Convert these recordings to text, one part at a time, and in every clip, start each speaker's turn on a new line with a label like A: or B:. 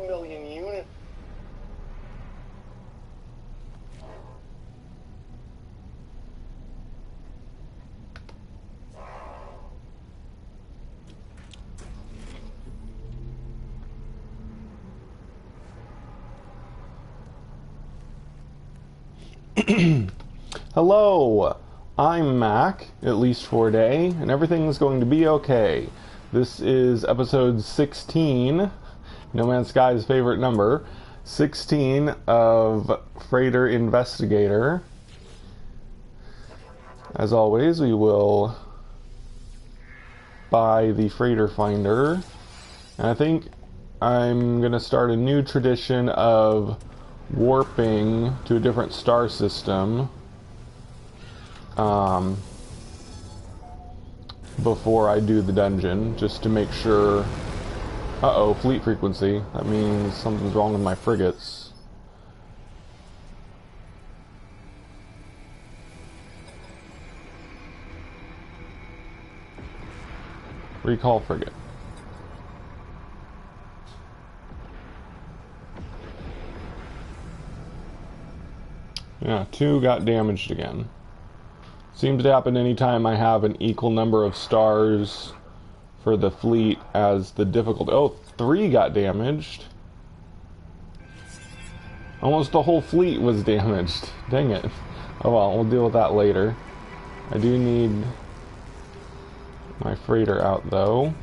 A: million units.
B: Hello, I'm Mac, at least for a day, and everything's going to be okay. This is episode 16, No Man's Sky's favorite number, 16 of Freighter Investigator. As always, we will buy the freighter finder, and I think I'm going to start a new tradition of warping to a different star system before I do the dungeon, just to make sure. Uh-oh, fleet frequency. That means something's wrong with my frigates. Recall frigate. Yeah, 2 got damaged again. Seems to happen anytime I have an equal number of stars for the fleet as the difficulty. Oh, 3 got damaged. Almost the whole fleet was damaged. Dang it. Oh well, we'll deal with that later. I do need my freighter out though.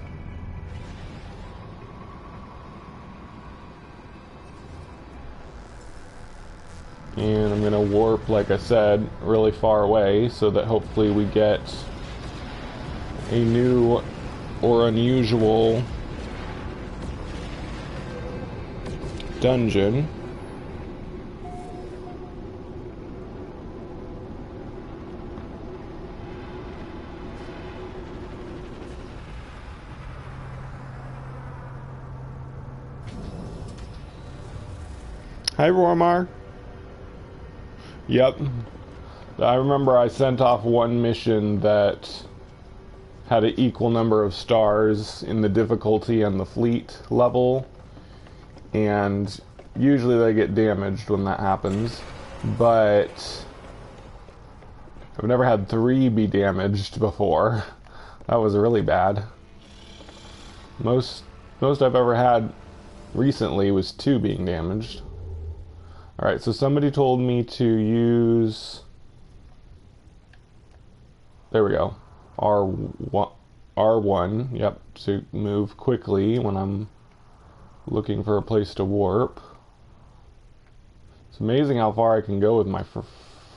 B: And I'm going to warp, like I said, really far away so that hopefully we get a new or unusual dungeon. Hi, Rormar. Yep. I remember I sent off one mission that had an equal number of stars in the difficulty and the fleet level, and usually they get damaged when that happens, but I've never had 3 be damaged before. That was really bad. Most I've ever had recently was 2 being damaged. Alright, so somebody told me to use, there we go, R1, yep, to move quickly when I'm looking for a place to warp. It's amazing how far I can go with my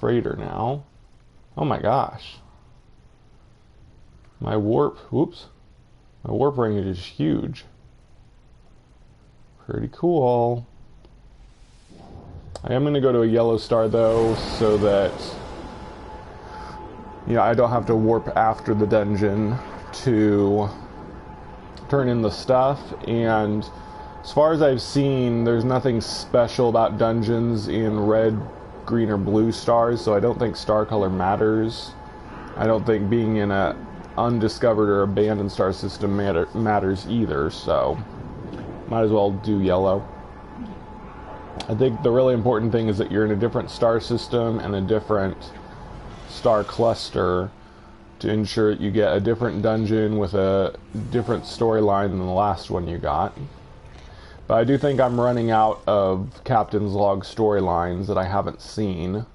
B: freighter now. Oh my gosh. My warp range is huge. Pretty cool. I am going to go to a yellow star though, so that I don't have to warp after the dungeon to turn in the stuff. And as far as I've seen, there's nothing special about dungeons in red, green, or blue stars, so I don't think star color matters. I don't think being in a undiscovered or abandoned star system matters either, so might as well do yellow. I think the really important thing is that you're in a different star system and a different star cluster to ensure that you get a different dungeon with a different storyline than the last one you got. But I do think I'm running out of Captain's Log storylines that I haven't seen.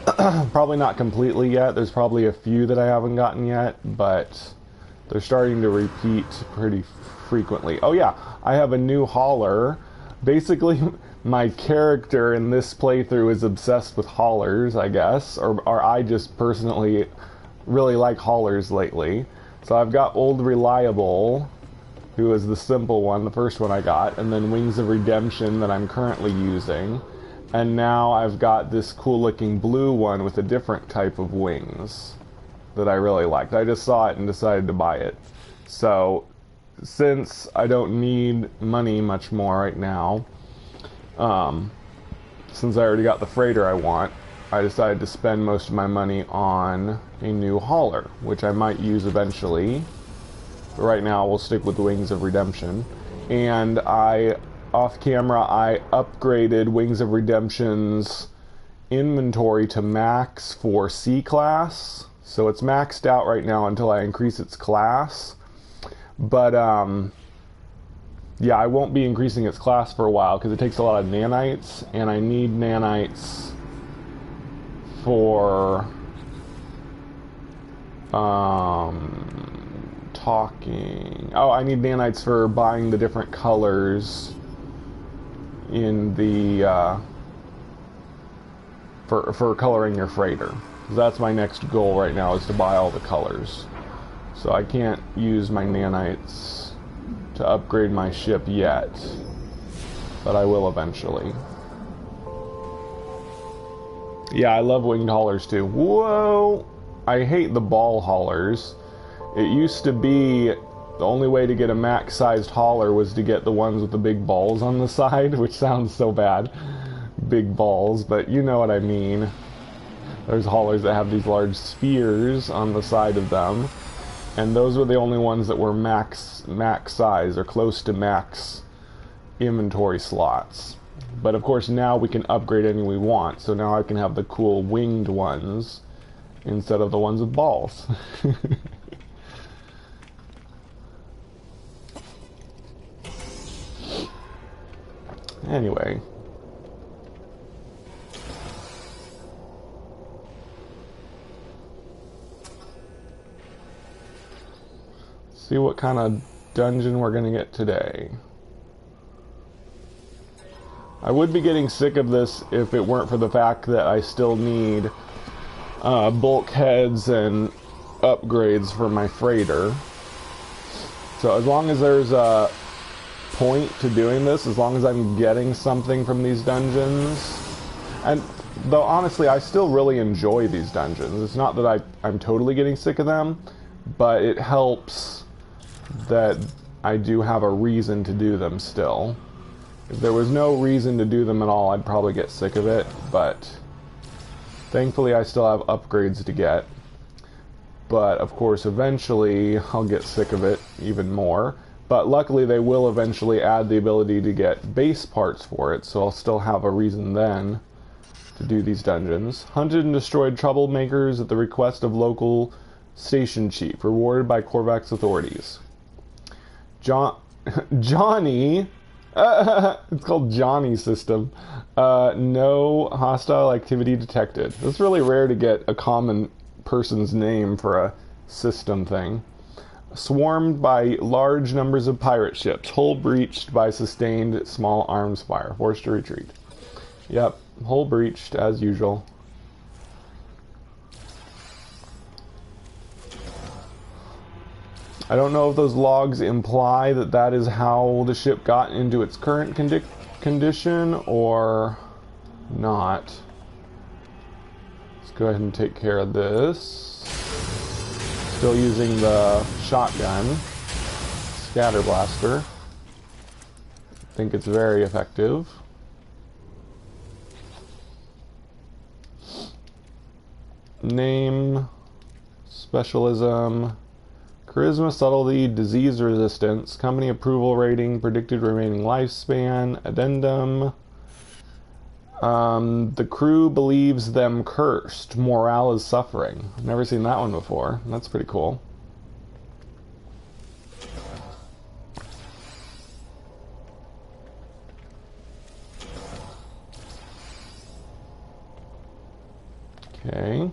B: Probably not completely yet. There's probably a few that I haven't gotten yet, but they're starting to repeat pretty frequently. Oh yeah, I have a new hauler. Basically, my character in this playthrough is obsessed with haulers, I guess, or I just personally really like haulers lately. So I've got Old Reliable, who is the simple one, the first one I got, and then Wings of Redemption that I'm currently using. And now I've got this cool looking blue one with a different type of wings that I really liked. I just saw it and decided to buy it. So since I don't need money much more right now, since I already got the freighter I want, I decided to spend most of my money on a new hauler, which I might use eventually. But right now we'll stick with Wings of Redemption. And I off camera, I upgraded Wings of Redemption's inventory to max for C class. So it's maxed out right now until I increase its class. But yeah, I won't be increasing its class for a while because it takes a lot of nanites, and I need nanites for talking. Oh, I need nanites for buying the different colors in the for coloring your freighter. That's my next goal right now, is to buy all the colors. So I can't use my nanites to upgrade my ship yet, but I will eventually. Yeah, I love winged haulers too. Whoa! I hate the ball haulers. It used to be the only way to get a max-sized hauler was to get the ones with the big balls on the side, which sounds so bad. Big balls, but you know what I mean. There's haulers that have these large spheres on the side of them, and those were the only ones that were max size or close to max inventory slots. But of course now we can upgrade any we want, so now I can have the cool winged ones instead of the ones with balls. Anyway. See what kind of dungeon we're gonna get today. I would be getting sick of this if it weren't for the fact that I still need bulkheads and upgrades for my freighter. So as long as there's a point to doing this, as long as I'm getting something from these dungeons, and though honestly I still really enjoy these dungeons, it's not that I'm totally getting sick of them, but it helps that I do have a reason to do them still. If there was no reason to do them at all, I'd probably get sick of it, but thankfully I still have upgrades to get. But of course eventually I'll get sick of it even more. But luckily they will eventually add the ability to get base parts for it, so I'll still have a reason then to do these dungeons. Hunted and destroyed troublemakers at the request of local station chief, rewarded by Korvax authorities. Johnny, it's called Johnny system. No hostile activity detected. It's really rare to get a common person's name for a system thing. Swarmed by large numbers of pirate ships. Hull breached by sustained small arms fire. Forced to retreat. Yep, hull breached as usual. I don't know if those logs imply that that is how the ship got into its current condition or not. Let's go ahead and take care of this. Still using the shotgun, scatter blaster. I think it's very effective. Name, specialism, charisma, subtlety, disease resistance, company approval rating, predicted remaining lifespan, addendum. The crew believes them cursed. Morale is suffering. I've never seen that one before. That's pretty cool. Okay.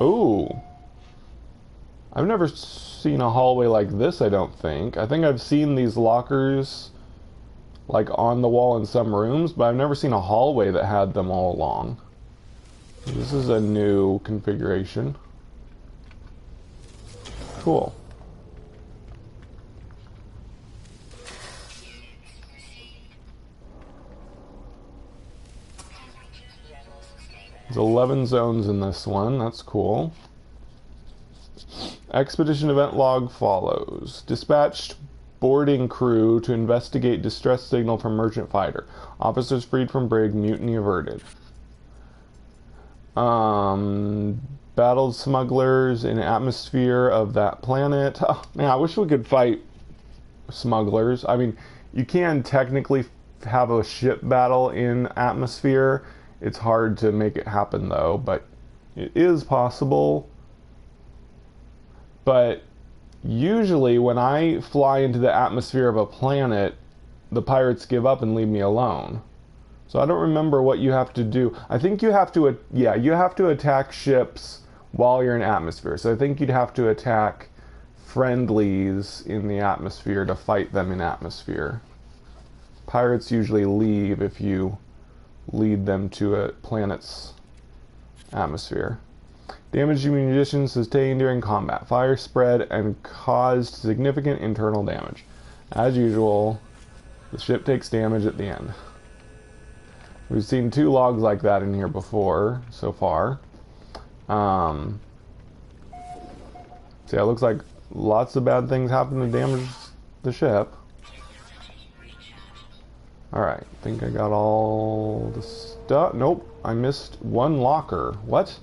B: Ooh. I've never seen a hallway like this, I don't think. I think I've seen these lockers like on the wall in some rooms, but I've never seen a hallway that had them all along. This is a new configuration. Cool. There's 11 zones in this one. That's cool. Expedition event log follows. Dispatched boarding crew to investigate distress signal from merchant fighter. Officers freed from brig. Mutiny averted. Battled smugglers in atmosphere of that planet. Oh, man, I wish we could fight smugglers. I mean, you can technically have a ship battle in atmosphere. It's hard to make it happen though, but it is possible. But usually when I fly into the atmosphere of a planet, the pirates give up and leave me alone. So I don't remember what you have to do. I think you have to, yeah, you have to attack ships while you're in atmosphere. So I think you'd have to attack friendlies in the atmosphere to fight them in atmosphere. Pirates usually leave if you lead them to a planet's atmosphere. Damage to munitions sustained during combat. Fire spread and caused significant internal damage. As usual, the ship takes damage at the end. We've seen 2 logs like that in here before, so far. So yeah, it looks like lots of bad things happen to damage the ship. Alright, I think I got all the stuff. Nope, I missed 1 locker. What?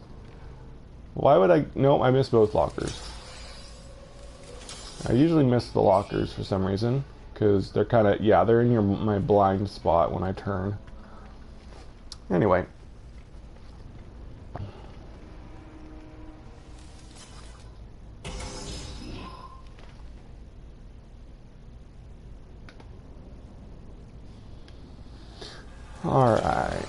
B: Why would I? Nope, I missed both lockers. I usually miss the lockers for some reason, because they're kind of, yeah, they're in my blind spot when I turn. Anyway. Alright.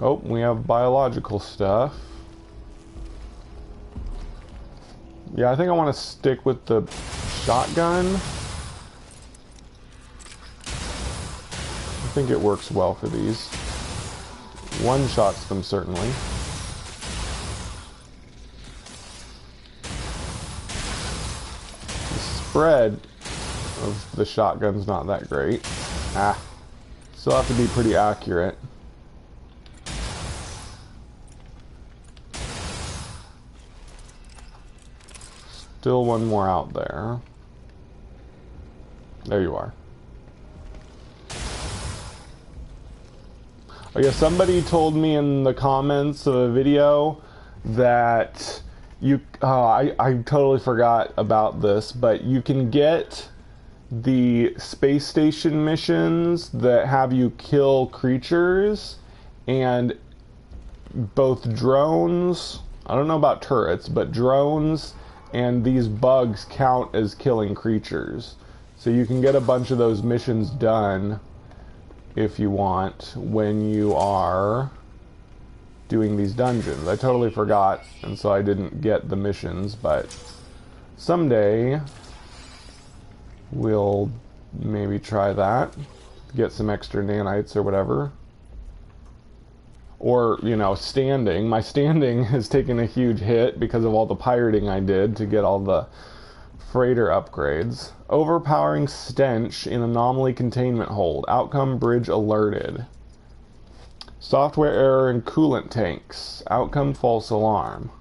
B: Oh, we have biological stuff. Yeah, I think I want to stick with the shotgun. I think it works well for these. One-shots them, certainly. The spread of the shotgun's not that great. Still have to be pretty accurate. Still one more out there. There you are. Oh yeah, somebody told me in the comments of a video that you... I totally forgot about this, but you can get the space station missions that have you kill creatures, and both drones... I don't know about turrets, but drones and these bugs count as killing creatures. So you can get a bunch of those missions done if you want when you are doing these dungeons. I totally forgot, and so I didn't get the missions, but someday we'll maybe try that. Get some extra nanites or whatever. Or, you know, standing. My standing has taken a huge hit because of all the pirating I did to get all the freighter upgrades. Overpowering stench in anomaly containment hold. Outcome bridge alerted. Software error in coolant tanks. Outcome false alarm.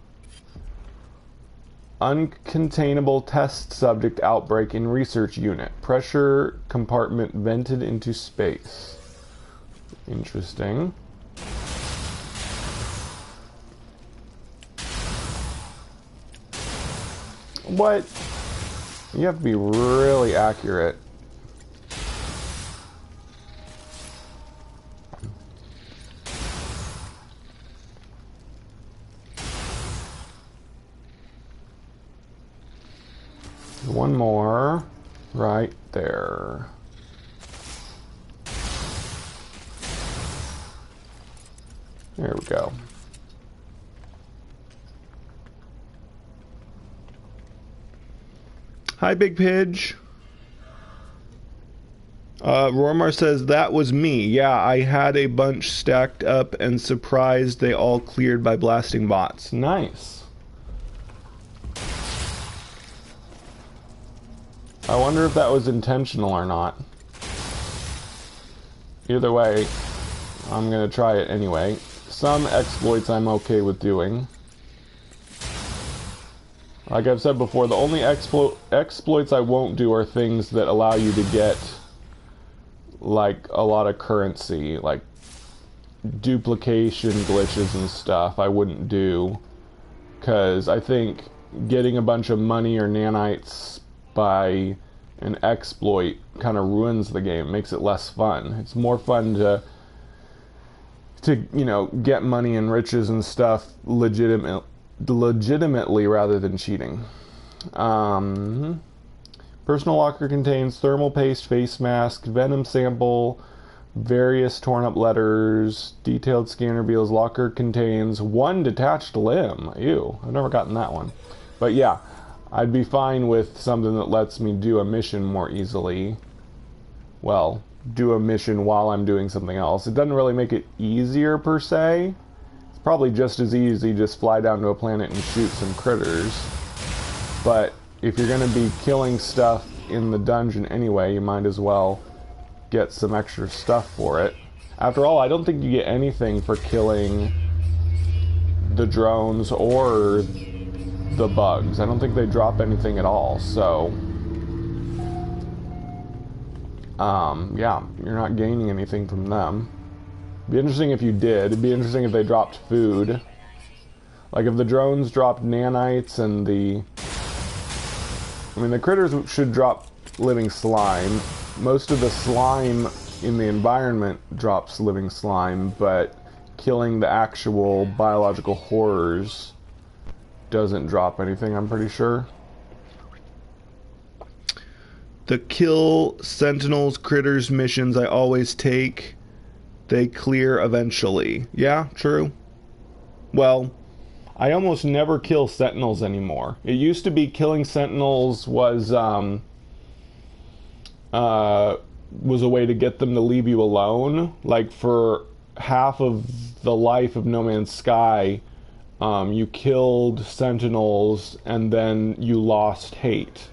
B: Uncontainable test subject outbreak in research unit. Pressure compartment vented into space. Interesting. What? You have to be really accurate. One more right there. There we go. Hi, Big Pidge. Rormar says, that was me. Yeah, I had a bunch stacked up and surprised they all cleared by blasting bots. Nice. I wonder if that was intentional or not. Either way, I'm gonna try it anyway. Some exploits I'm okay with doing. Like I've said before, the only exploits I won't do are things that allow you to get, like, a lot of currency. Like, duplication glitches and stuff I wouldn't do, because I think getting a bunch of money or nanites by an exploit kind of ruins the game, makes it less fun. It's more fun to you know, get money and riches and stuff legitimately rather than cheating. Personal locker contains thermal paste, face mask, venom sample, various torn up letters. Detailed scan reveals locker contains 1 detached limb. Ew, I've never gotten that one. But yeah, I'd be fine with something that lets me do a mission more easily. Well, do a mission while I'm doing something else. It doesn't really make it easier per se. It's probably just as easy, just fly down to a planet and shoot some critters. But if you're going to be killing stuff in the dungeon anyway, you might as well get some extra stuff for it. After all, I don't think you get anything for killing the drones or the bugs. I don't think they drop anything at all, so yeah, you're not gaining anything from them. It'd be interesting if you did. It'd be interesting if they dropped food. Like if the drones dropped nanites and the critters should drop living slime. Most of the slime in the environment drops living slime, but killing the actual biological horrors doesn't drop anything, I'm pretty sure. The kill sentinels critters missions I always take, they clear eventually. Yeah, true. Well, I almost never kill sentinels anymore. It used to be killing sentinels was a way to get them to leave you alone. Like for half of the life of No Man's Sky, you killed sentinels and then you lost hate.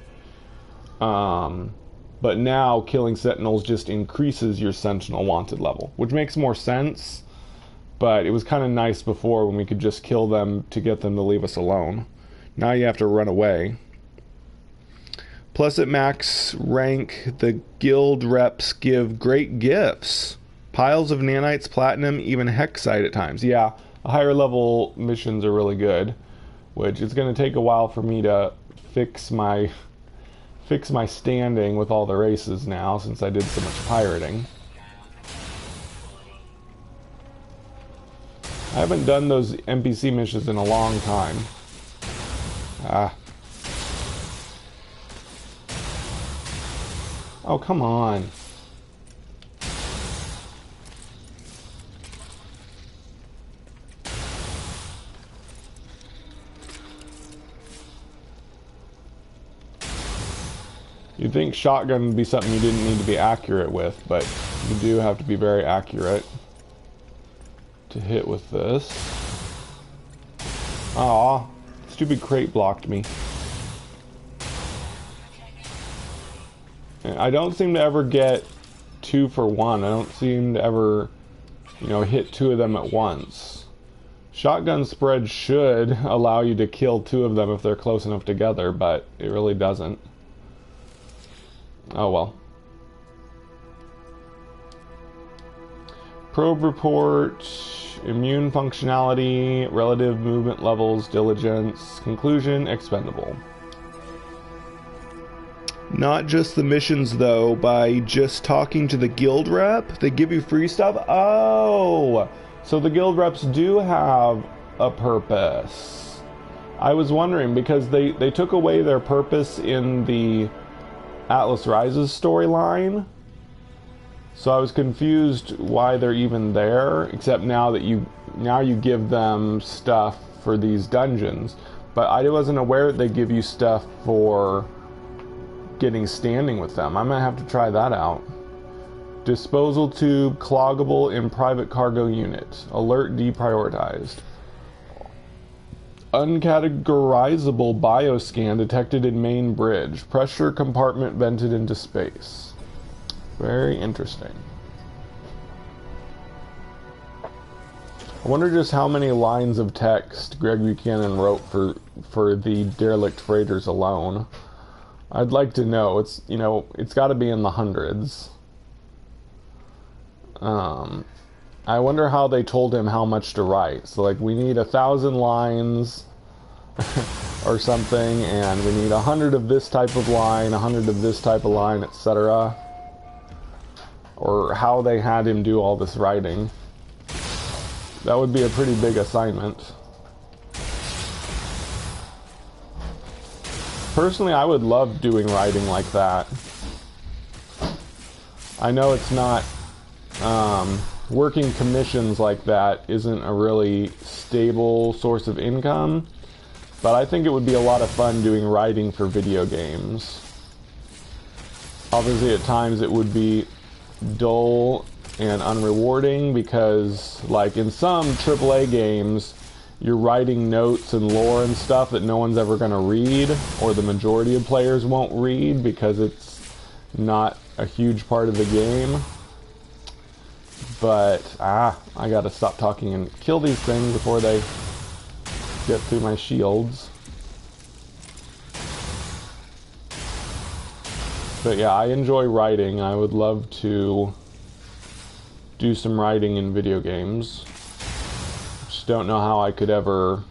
B: But now killing sentinels just increases your sentinel wanted level, which makes more sense. But it was kind of nice before when we could just kill them to get them to leave us alone. Now you have to run away. Plus at max rank, the guild reps give great gifts. Piles of nanites, platinum, even hexite at times. Yeah, higher level missions are really good, which it's going to take a while for me to fix my standing with all the races now, since I did so much pirating. I haven't done those NPC missions in a long time. Oh, come on. You'd think shotgun would be something you didn't need to be accurate with, but you do have to be very accurate to hit with this. Aw, stupid crate blocked me. And I don't seem to ever get 2 for 1. I don't seem to ever, hit 2 of them at once. Shotgun spread should allow you to kill 2 of them if they're close enough together, but it really doesn't. Oh well. Probe report, immune functionality, relative movement levels, diligence, conclusion, expendable. Not just the missions though, by just talking to the guild rep, they give you free stuff? Oh! So the guild reps do have a purpose. I was wondering, because they took away their purpose in the Atlas Rises storyline, so I was confused why they're even there, except now you give them stuff for these dungeons. But I wasn't aware that they give you stuff for getting standing with them. I might have to try that out. Disposal tube cloggable in private cargo unit. Alert deprioritized. Uncategorizable bioscan detected in main bridge. Pressure compartment vented into space. Very interesting. I wonder just how many lines of text Greg Buchanan wrote for the derelict freighters alone. I'd like to know. It's got to be in the hundreds. I wonder how they told him how much to write. So like, we need 1,000 lines or something, and we need 100 of this type of line, 100 of this type of line, etc. Or how they had him do all this writing. That would be a pretty big assignment. Personally, I would love doing writing like that. I know it's not, working commissions like that isn't a really stable source of income, but I think it would be a lot of fun doing writing for video games. Obviously, at times it would be dull and unrewarding because, like, in some AAA games, you're writing notes and lore and stuff that no one's ever going to read, or the majority of players won't read because it's not a huge part of the game. But, I gotta stop talking and kill these things before they get through my shields. But yeah, I enjoy writing. I would love to do some writing in video games. Just don't know how I could ever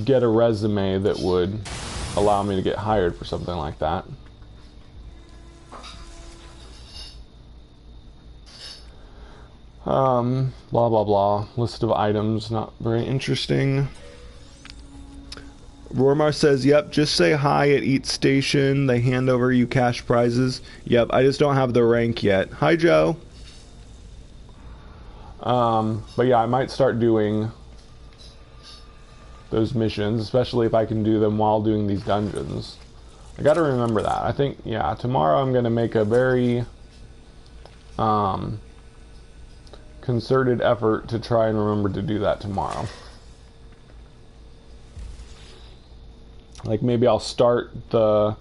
B: get a resume that would allow me to get hired for something like that. Blah blah blah. List of items, not very interesting. Rormar says, yep, just say hi at each station. They hand over you cash prizes. Yep, I just don't have the rank yet. Hi, Joe. But yeah, I might start doing those missions, especially if I can do them while doing these dungeons. I gotta remember that. I think, yeah, tomorrow I'm gonna make a very, concerted effort to try and remember to do that tomorrow. Like, maybe I'll start the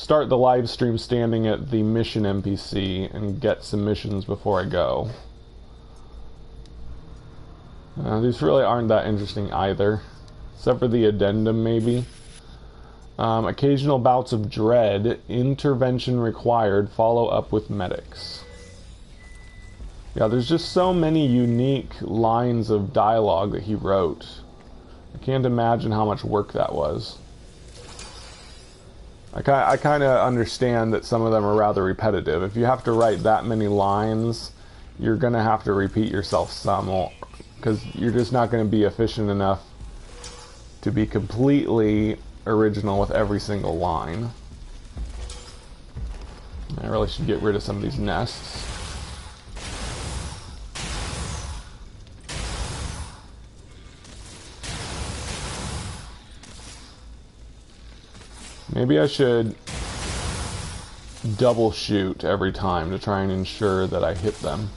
B: live stream standing at the mission NPC and get some missions before I go. These really aren't that interesting either, except for the addendum maybe. Occasional bouts of dread, intervention required, follow up with medics. Yeah, there's just so many unique lines of dialogue that he wrote. I can't imagine how much work that was. I kind of understand that some of them are rather repetitive. If you have to write that many lines, you're going to have to repeat yourself some, because you're just not going to be efficient enough to be completely original with every single line. I really should get rid of some of these nests. Maybe I should double shoot every time to try and ensure that I hit them.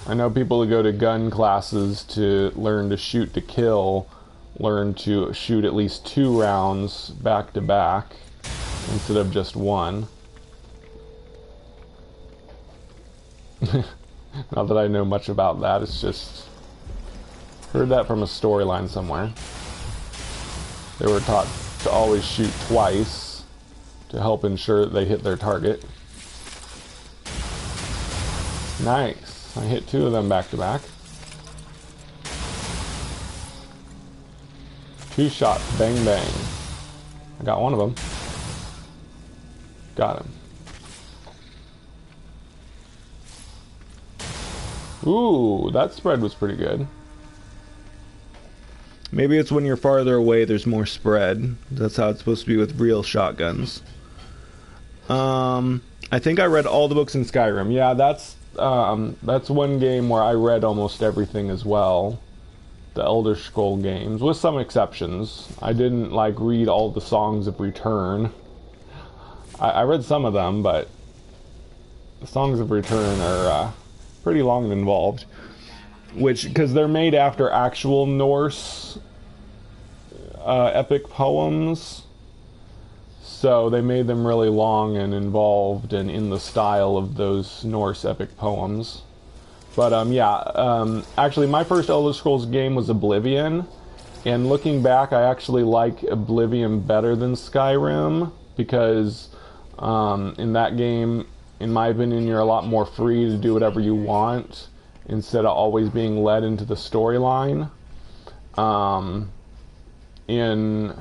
B: I know people who go to gun classes to learn to shoot to kill, learn to shoot at least 2 rounds back to back instead of just 1. Not that I know much about that, it's just heard that from a storyline somewhere. They were taught to always shoot twice to help ensure that they hit their target. Nice. I hit 2 of them back to back. 2 shots, bang bang. I got one of them. Got him. Ooh, that spread was pretty good. Maybe it's when you're farther away there's more spread. That's how it's supposed to be with real shotguns. I think I read all the books in Skyrim. Yeah, that's one game where I read almost everything as well. The Elder Scroll games, with some exceptions. I didn't like read all the Songs of Return. I read some of them, but the Songs of Return are pretty long and involved. Which, because they're made after actual Norse epic poems, so they made them really long and involved and in the style of those Norse epic poems. But actually my first Elder Scrolls game was Oblivion, and looking back I actually like Oblivion better than Skyrim, because In that game, in my opinion, you're a lot more free to do whatever you want instead of always being led into the storyline. In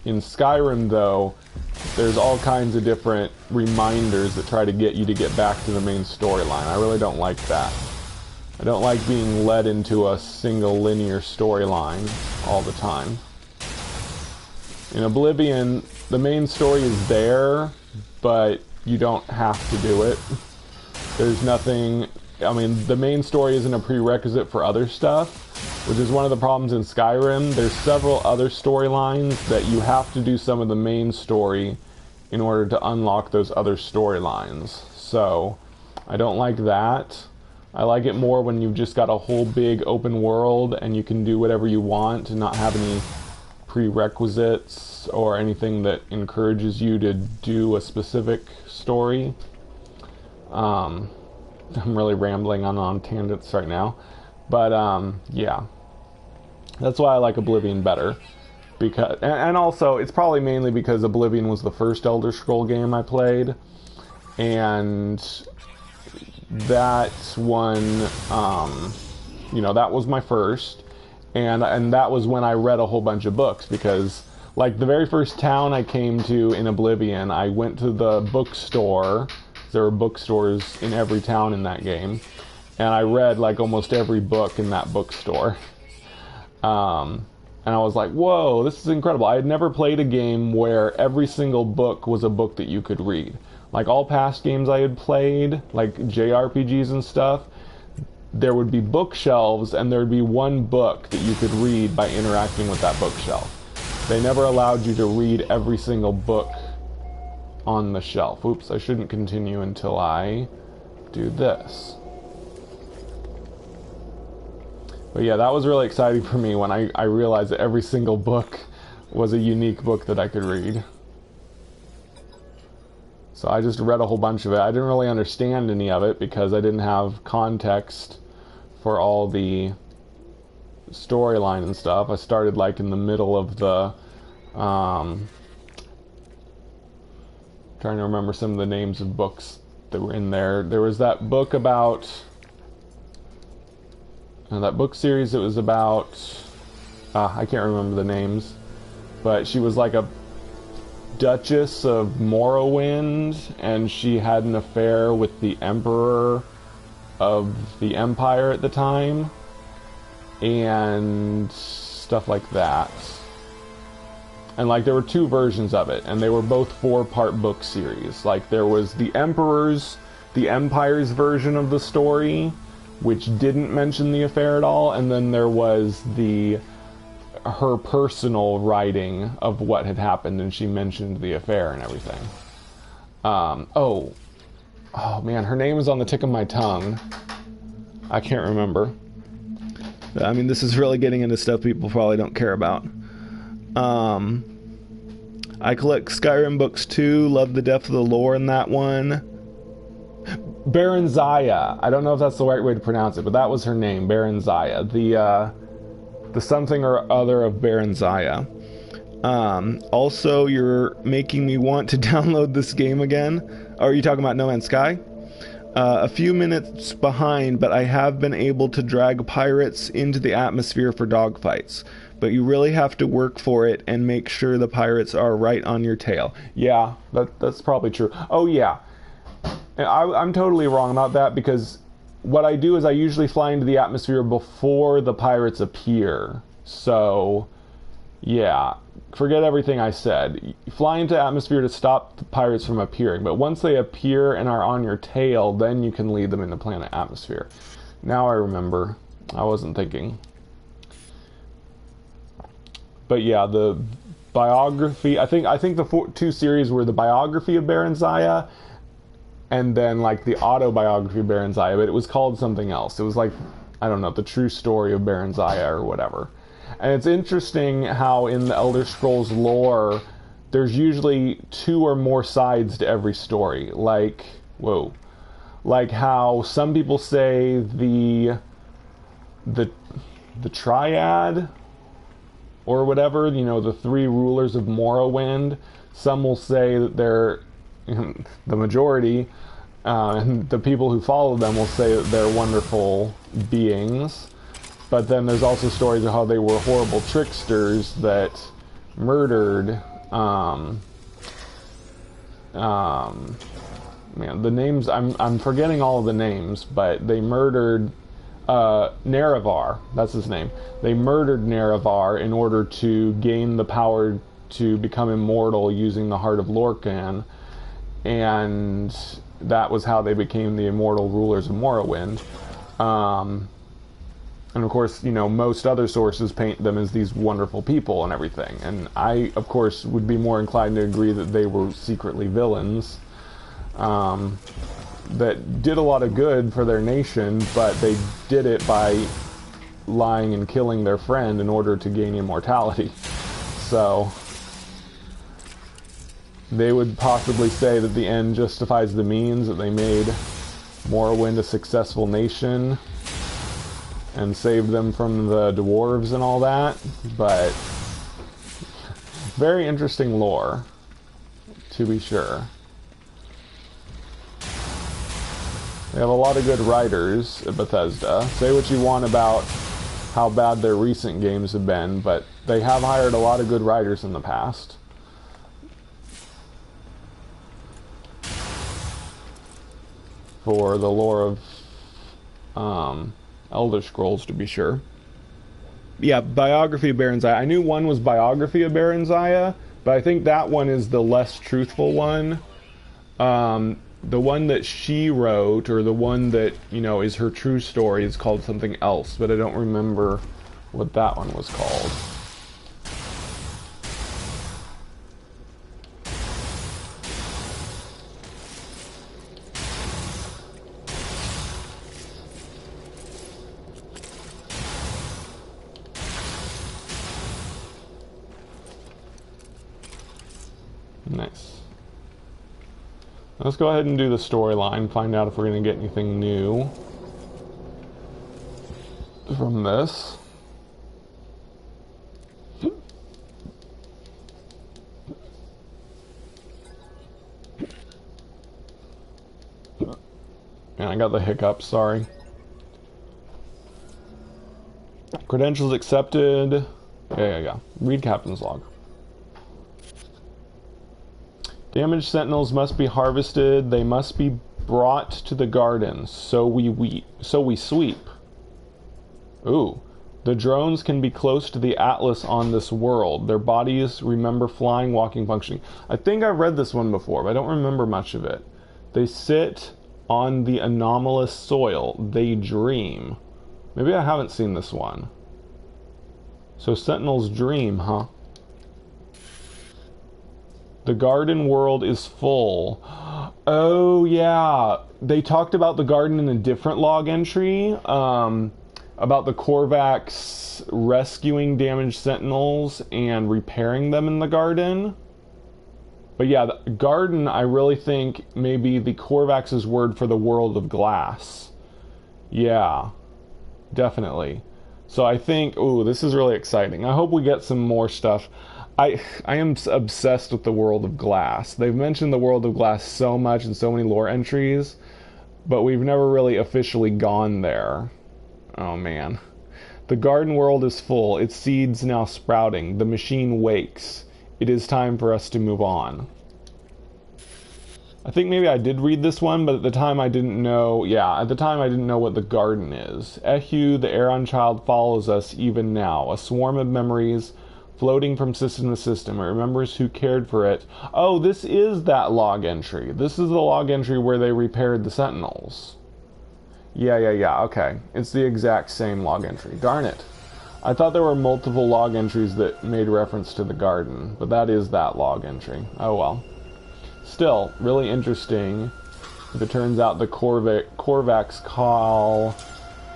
B: Skyrim, though, there's all kinds of different reminders that try to get you to get back to the main storyline. I really don't like that. I don't like being led into a single linear storyline all the time. In Oblivion, the main story is there, but you don't have to do it. There's nothing... I mean, the main story isn't a prerequisite for other stuff, which is one of the problems in Skyrim. There's several other storylines that you have to do some of the main story in order to unlock those other storylines. So, I don't like that. I like it more when you've just got a whole big open world and you can do whatever you want and not have any prerequisites or anything that encourages you to do a specific story. I'm really rambling on tangents right now. But, yeah. That's why I like Oblivion better. Because, and also, it's probably mainly because Oblivion was the first Elder Scroll game I played. And that one, you know, that was my first. And that was when I read a whole bunch of books. Because, like, the very first town I came to in Oblivion, I went to the bookstore. There were bookstores in every town in that game. And I read, like, almost every book in that bookstore. And I was like, whoa, this is incredible. I had never played a game where every single book was a book that you could read. Like, all past games I had played, like JRPGs and stuff, there would be bookshelves, and there would be one book that you could read by interacting with that bookshelf. They never allowed you to read every single book on the shelf. Oops, I shouldn't continue until I do this. But yeah, that was really exciting for me when I realized that every single book was a unique book that I could read. So I just read a whole bunch of it. I didn't really understand any of it because I didn't have context for all the storyline and stuff. I started like in the middle of the trying to remember some of the names of books that were in there. There was that book about that book series that was about I can't remember the names, but she was like a Duchess of Morrowind, and she had an affair with the Emperor of the Empire at the time, and stuff like that. And like there were two versions of it, and they were both 4-part book series. Like there was the Empire's version of the story, which didn't mention the affair at all, and then there was her personal writing of what had happened, and she mentioned the affair and everything. Oh man, her name is on the tip of my tongue. I can't remember. I mean, this is really getting into stuff people probably don't care about. I collect Skyrim books too. Love the depth of the lore in that one. Baron Zaya. I don't know if that's the right way to pronounce it, but that was her name, Baron Zaya. The something or other of Baron Zaya. Also, you're making me want to download this game again. Oh, are you talking about No Man's Sky? A few minutes behind, but I have been able to drag pirates into the atmosphere for dogfights. But you really have to work for it and make sure the pirates are right on your tail. Yeah, that's probably true. Oh yeah, I'm totally wrong about that, because what I do is I usually fly into the atmosphere before the pirates appear. So, yeah, forget everything I said. You fly into atmosphere to stop the pirates from appearing, but once they appear and are on your tail, then you can lead them into planet atmosphere. Now I remember. I wasn't thinking. But yeah, the biography, I think the two series were the biography of Baron Zaya, and then like the autobiography of Baron Zaya, but it was called something else. It was like, I don't know, the true story of Baron Zaya or whatever. And it's interesting how in the Elder Scrolls lore, there's usually 2 or more sides to every story. Like, like how some people say the triad or whatever, you know, the 3 rulers of Morrowind. Some will say that they're the majority, and the people who follow them will say that they're wonderful beings. But then there's also stories of how they were horrible tricksters that murdered, man, the names, I'm forgetting all of the names, but they murdered Nerevar, that's his name. They murdered Nerevar in order to gain the power to become immortal using the Heart of Lorcan, and that was how they became the immortal rulers of Morrowind. And of course, you know, most other sources paint them as these wonderful people and everything, and I, of course, would be more inclined to agree that they were secretly villains. That did a lot of good for their nation, but they did it by lying and killing their friend in order to gain immortality. So they would possibly say that the end justifies the means, that they made Morrowind a successful nation and saved them from the dwarves and all that, but very interesting lore, to be sure. They have a lot of good writers at Bethesda. Say what you want about how bad their recent games have been, but they have hired a lot of good writers in the past. For the lore of Elder Scrolls, to be sure. Yeah, Biography of Baron Zaya. I knew one was Biography of Baron Zaya, but I think that one is the less truthful one. The one that she wrote, or the one that, you know, is her true story, is called something else, but I don't remember what that one was called. Nice. Let's go ahead and do the storyline, find out if we're going to get anything new from this. And I got the hiccups, sorry. Credentials accepted. Yeah. Read Captain's log. Damaged sentinels must be harvested. They must be brought to the garden. So we sweep. Ooh. The drones can be close to the atlas on this world. Their bodies remember flying, walking, functioning. I think I've read this one before, but I don't remember much of it. They sit on the anomalous soil. They dream. Maybe I haven't seen this one. So sentinels dream, huh? The garden world is full. Oh, yeah. They talked about the garden in a different log entry. About the Korvax rescuing damaged sentinels and repairing them in the garden. But yeah, the garden, I really think, may be the Korvax's word for the world of glass. Yeah. Definitely. So I think, ooh, this is really exciting. I hope we get some more stuff. I am obsessed with the world of glass. They've mentioned the world of glass so much in so many lore entries, but we've never really officially gone there. Oh man. The garden world is full. Its seeds now sprouting. The machine wakes. It is time for us to move on. I think maybe I did read this one, but at the time I didn't know. Yeah, at the time I didn't know what the garden is. Ehu, the Aeron child, follows us even now. A swarm of memories floating from system to system. It remembers who cared for it. Oh, this is that log entry. This is the log entry where they repaired the sentinels. Yeah, okay. It's the exact same log entry. Darn it. I thought there were multiple log entries that made reference to the garden, but that is that log entry. Oh well. Still, really interesting if it turns out the Korvax call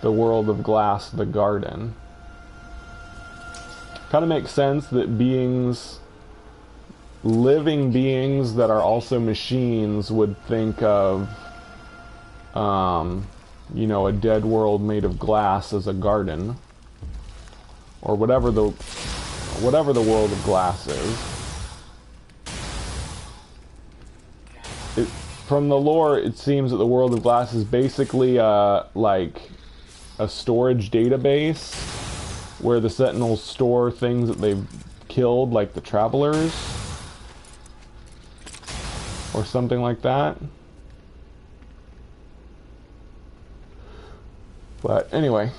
B: the world of glass the garden. Kind of makes sense that beings, living beings that are also machines, would think of, you know, a dead world made of glass as a garden, or whatever the world of glass is. from the lore, it seems that the World of Glass is basically like a storage database where the Sentinels store things that they've killed, like the Travelers, or something like that. But anyway.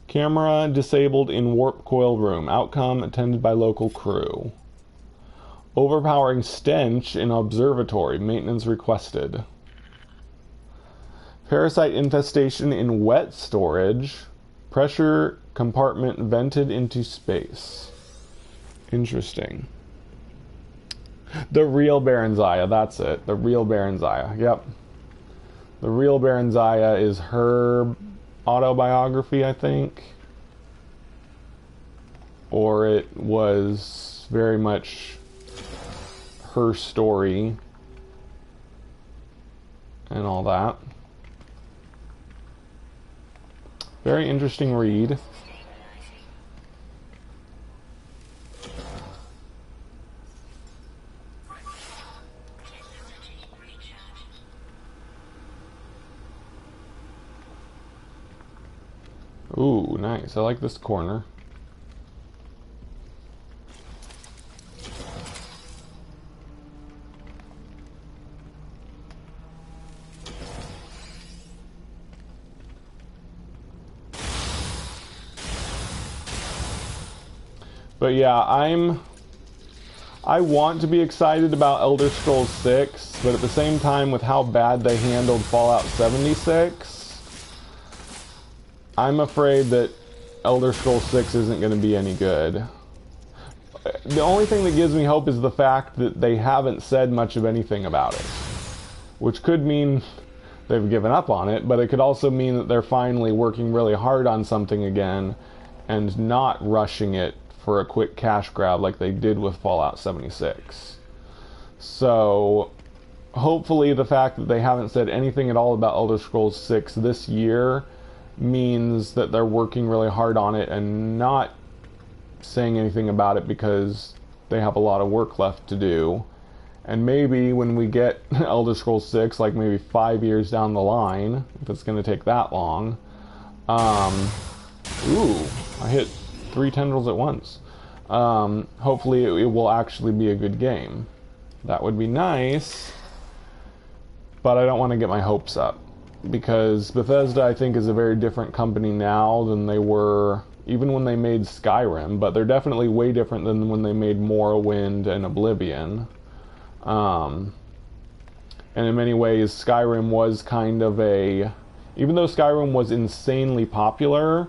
B: Camera disabled in warp coil room. Outcome attended by local crew. Overpowering stench in observatory. Maintenance requested. Parasite infestation in wet storage. Pressure compartment vented into space. Interesting. The real Baron Zaya, that's it. The real Baron Zaya, yep. The real Baron Zaya is her autobiography, I think. Or it was very much her story and all that. Very interesting read. Ooh, nice. I like this corner. But yeah, I want to be excited about Elder Scrolls 6, but at the same time, with how bad they handled Fallout 76, I'm afraid that Elder Scrolls 6 isn't going to be any good. The only thing that gives me hope is the fact that they haven't said much of anything about it. Which could mean they've given up on it, but it could also mean that they're finally working really hard on something again and not rushing it for a quick cash grab like they did with Fallout 76. So hopefully the fact that they haven't said anything at all about Elder Scrolls 6 this year means that they're working really hard on it and not saying anything about it because they have a lot of work left to do. And maybe when we get Elder Scrolls 6, like maybe 5 years down the line, if it's going to take that long, ooh, I hit 3 tendrils at once. Hopefully it will actually be a good game. That would be nice, but I don't want to get my hopes up. Because Bethesda, I think, is a very different company now than they were even when they made Skyrim, but they're definitely way different than when they made Morrowind and Oblivion. And in many ways, Skyrim was kind of a... Even though Skyrim was insanely popular,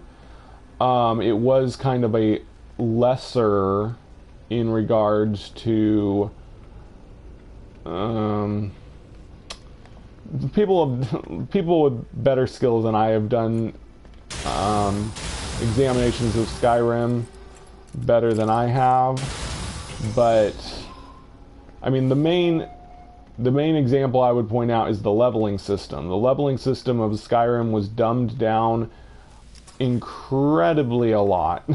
B: it was kind of a lesser in regards to... people with better skills than I have done examinations of Skyrim better than I have, but I mean the main example I would point out is the leveling system. The leveling system of Skyrim was dumbed down incredibly a lot.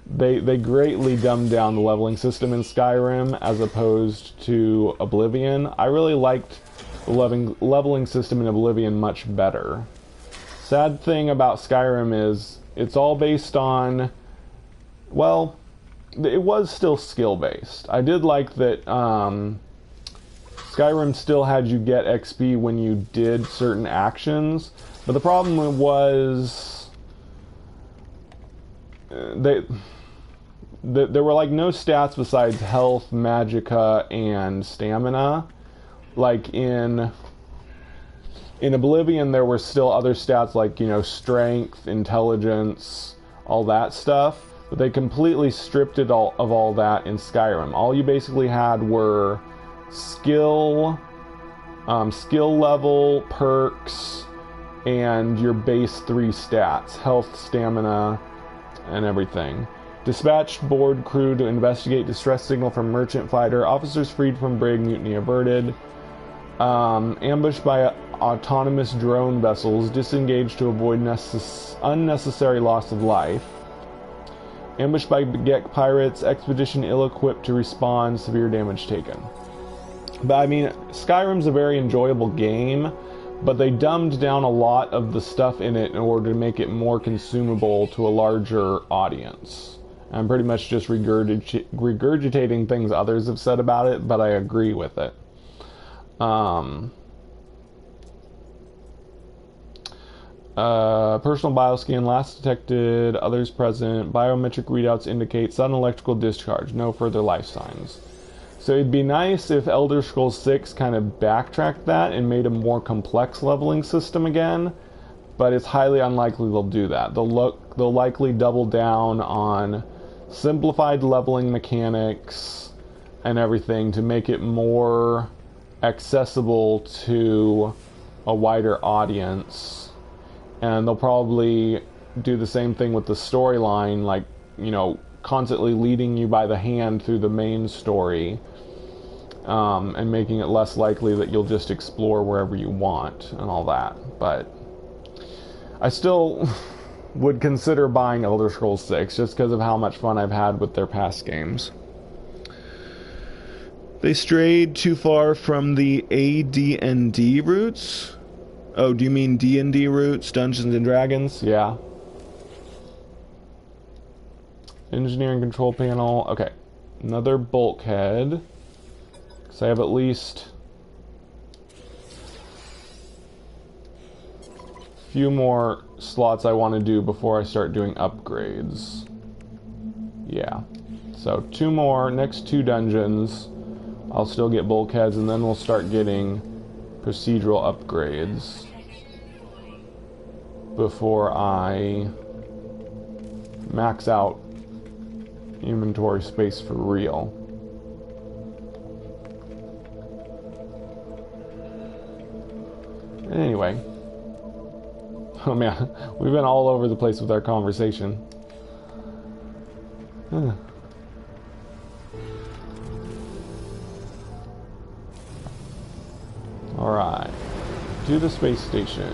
B: They greatly dumbed down the leveling system in Skyrim as opposed to Oblivion. I really liked the leveling system in Oblivion much better. Sad thing about Skyrim is it's all based on, well, it was still skill-based. I did like that Skyrim still had you get XP when you did certain actions, but the problem was there were like no stats besides health, magicka, and stamina. Like in Oblivion, there were still other stats like, you know, strength, intelligence, all that stuff. But they completely stripped it of all that in Skyrim. All you basically had were skill level, perks, and your base 3 stats: health, stamina, and everything. Dispatched board crew to investigate distress signal from merchant fighter. Officers freed from brig, mutiny averted. Ambushed by autonomous drone vessels, disengaged to avoid unnecessary loss of life. Ambushed by Gek pirates, expedition ill-equipped to respond, severe damage taken. But I mean, Skyrim's a very enjoyable game, but they dumbed down a lot of the stuff in it in order to make it more consumable to a larger audience. I'm pretty much just regurgitating things others have said about it, but I agree with it. Personal bioscan last detected, others present. Biometric readouts indicate sudden electrical discharge, no further life signs. So it'd be nice if Elder Scrolls 6 kind of backtracked that and made a more complex leveling system again, but it's highly unlikely they'll do that. They'll likely double down on simplified leveling mechanics and everything to make it more accessible to a wider audience. And they'll probably do the same thing with the storyline, like, you know, constantly leading you by the hand through the main story, and making it less likely that you'll just explore wherever you want and all that. But I still would consider buying Elder Scrolls 6 just because of how much fun I've had with their past games. They strayed too far from the AD&D roots. Oh, do you mean D&D roots, Dungeons and Dragons? Yeah. Engineering control panel. Okay. Another bulkhead. So I have at least a few more slots I want to do before I start doing upgrades. Yeah. So 2 more. Next 2 dungeons. I'll still get bulkheads, and then we'll start getting procedural upgrades before I max out inventory space for real. Anyway. Oh man, we've been all over the place with our conversation. Alright. To the space station.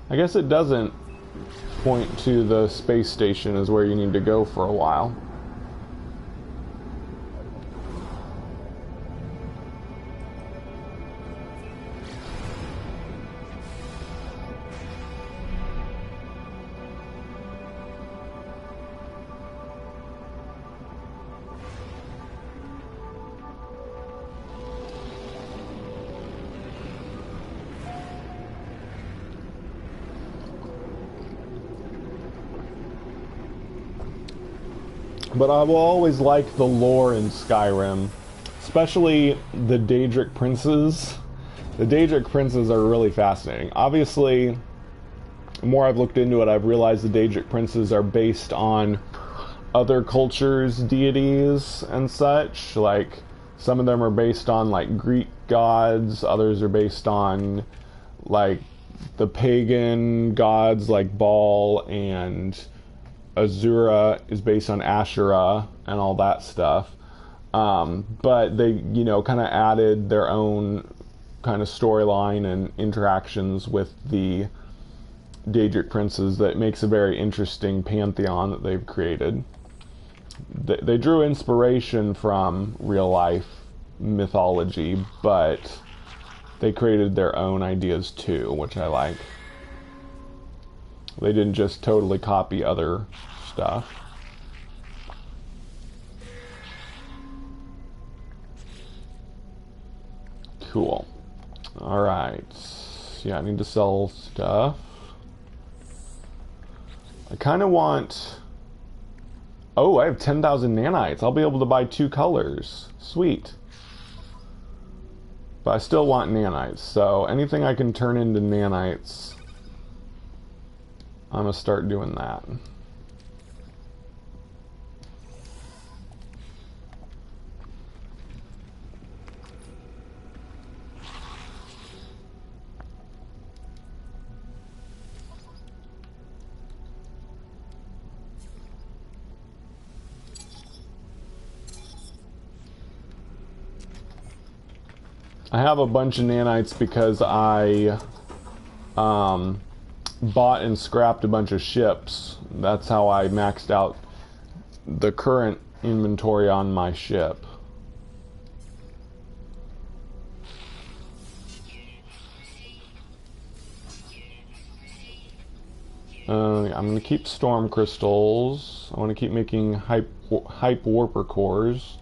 B: I guess it doesn't point to the space station as where you need to go for a while. But I will always like the lore in Skyrim, especially the Daedric princes. The Daedric princes are really fascinating. Obviously, the more I've looked into it, I've realized the Daedric princes are based on other cultures' deities and such. Like, some of them are based on, like, Greek gods, others are based on, like, the pagan gods like Baal, and Azura is based on Asherah and all that stuff. But they, you know, kind of added their own kind of storyline and interactions with the Daedric princes that makes a very interesting pantheon that they've created. They drew inspiration from real life mythology, but they created their own ideas too, which I like. They didn't just totally copy other stuff. Cool. Alright. Yeah, I need to sell stuff. I kind of want... Oh, I have 10,000 nanites. I'll be able to buy 2 colors. Sweet. But I still want nanites, so anything I can turn into nanites, I'm gonna start doing that. I have a bunch of nanites because I bought and scrapped a bunch of ships. That's how I maxed out the current inventory on my ship. I'm going to keep storm crystals. I want to keep making hype warper cores.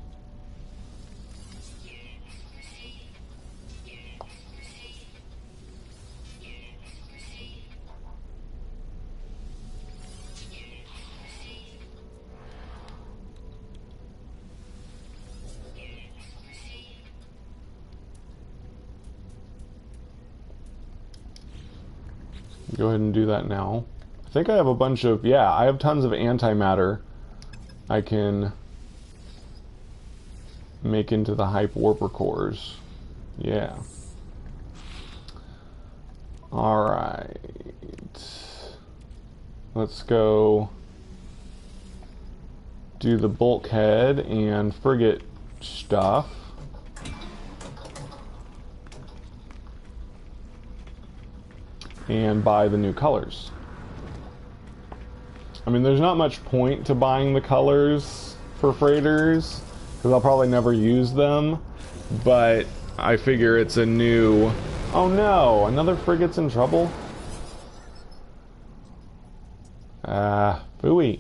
B: Go ahead and do that now. I think I have a bunch of, yeah, I have tons of antimatter I can make into the hype warper cores. Yeah. Alright. Let's go do the bulkhead and frigate stuff. And buy the new colors. I mean, there's not much point to buying the colors for freighters, because I'll probably never use them, but I figure it's a new... Oh no, another frigate's in trouble? Phooey.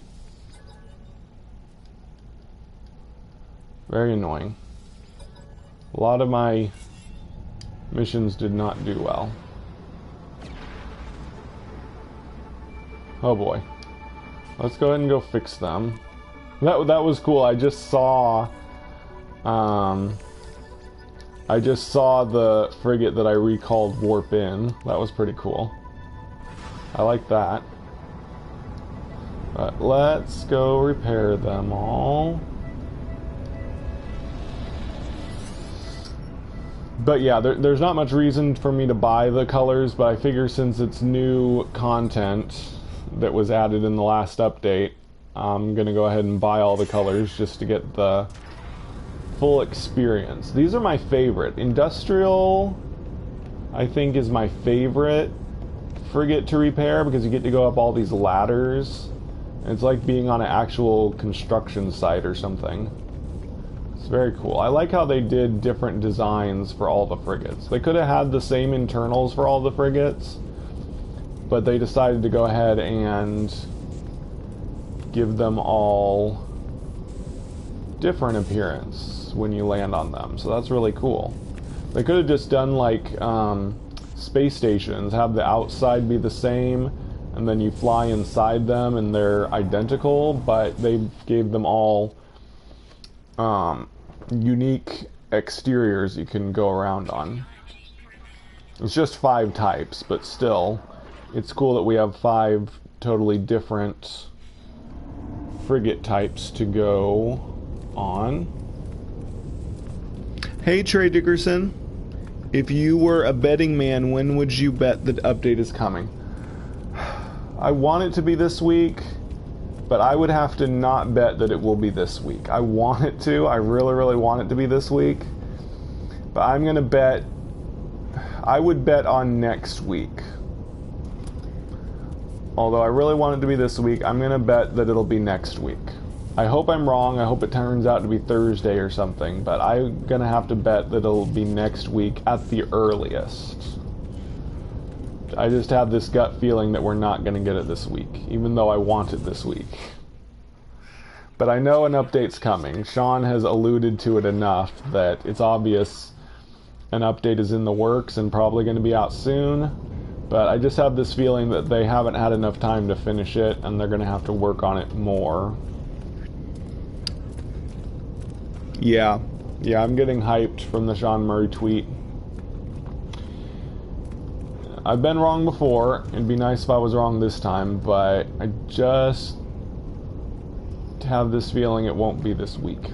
B: Very annoying. A lot of my missions did not do well. Oh boy. Let's go ahead and go fix them. That was cool. I just saw the frigate that I recalled warp in. That was pretty cool. I like that. But let's go repair them all. But yeah, there's not much reason for me to buy the colors, but I figure since it's new content that was added in the last update, I'm gonna go ahead and buy all the colors just to get the full experience. These are my favorite. Industrial, I think, is my favorite frigate to repair because you get to go up all these ladders. It's like being on an actual construction site or something. It's very cool. I like how they did different designs for all the frigates. They could have had the same internals for all the frigates, but they decided to go ahead and give them all different appearance when you land on them. So that's really cool. They could have just done like space stations, have the outside be the same, and then you fly inside them and they're identical, but they gave them all unique exteriors you can go around on. It's just 5 types, but still, it's cool that we have 5 totally different frigate types to go on. Hey Trey Dickerson, if you were a betting man, when would you bet the update is coming? I want it to be this week, but I would have to not bet that it will be this week. I want it to. I really, really want it to be this week. But I'm going to bet... I would bet on next week. Although I really want it to be this week, I'm going to bet that it'll be next week. I hope I'm wrong. I hope it turns out to be Thursday or something. But I'm going to have to bet that it'll be next week at the earliest. I just have this gut feeling that we're not going to get it this week, even though I want it this week. But I know an update's coming. Sean has alluded to it enough that it's obvious an update is in the works and probably going to be out soon. But I just have this feeling that they haven't had enough time to finish it, and they're going to have to work on it more. Yeah, I'm getting hyped from the Sean Murray tweet. I've been wrong before. It'd be nice if I was wrong this time, but I just have this feeling it won't be this week.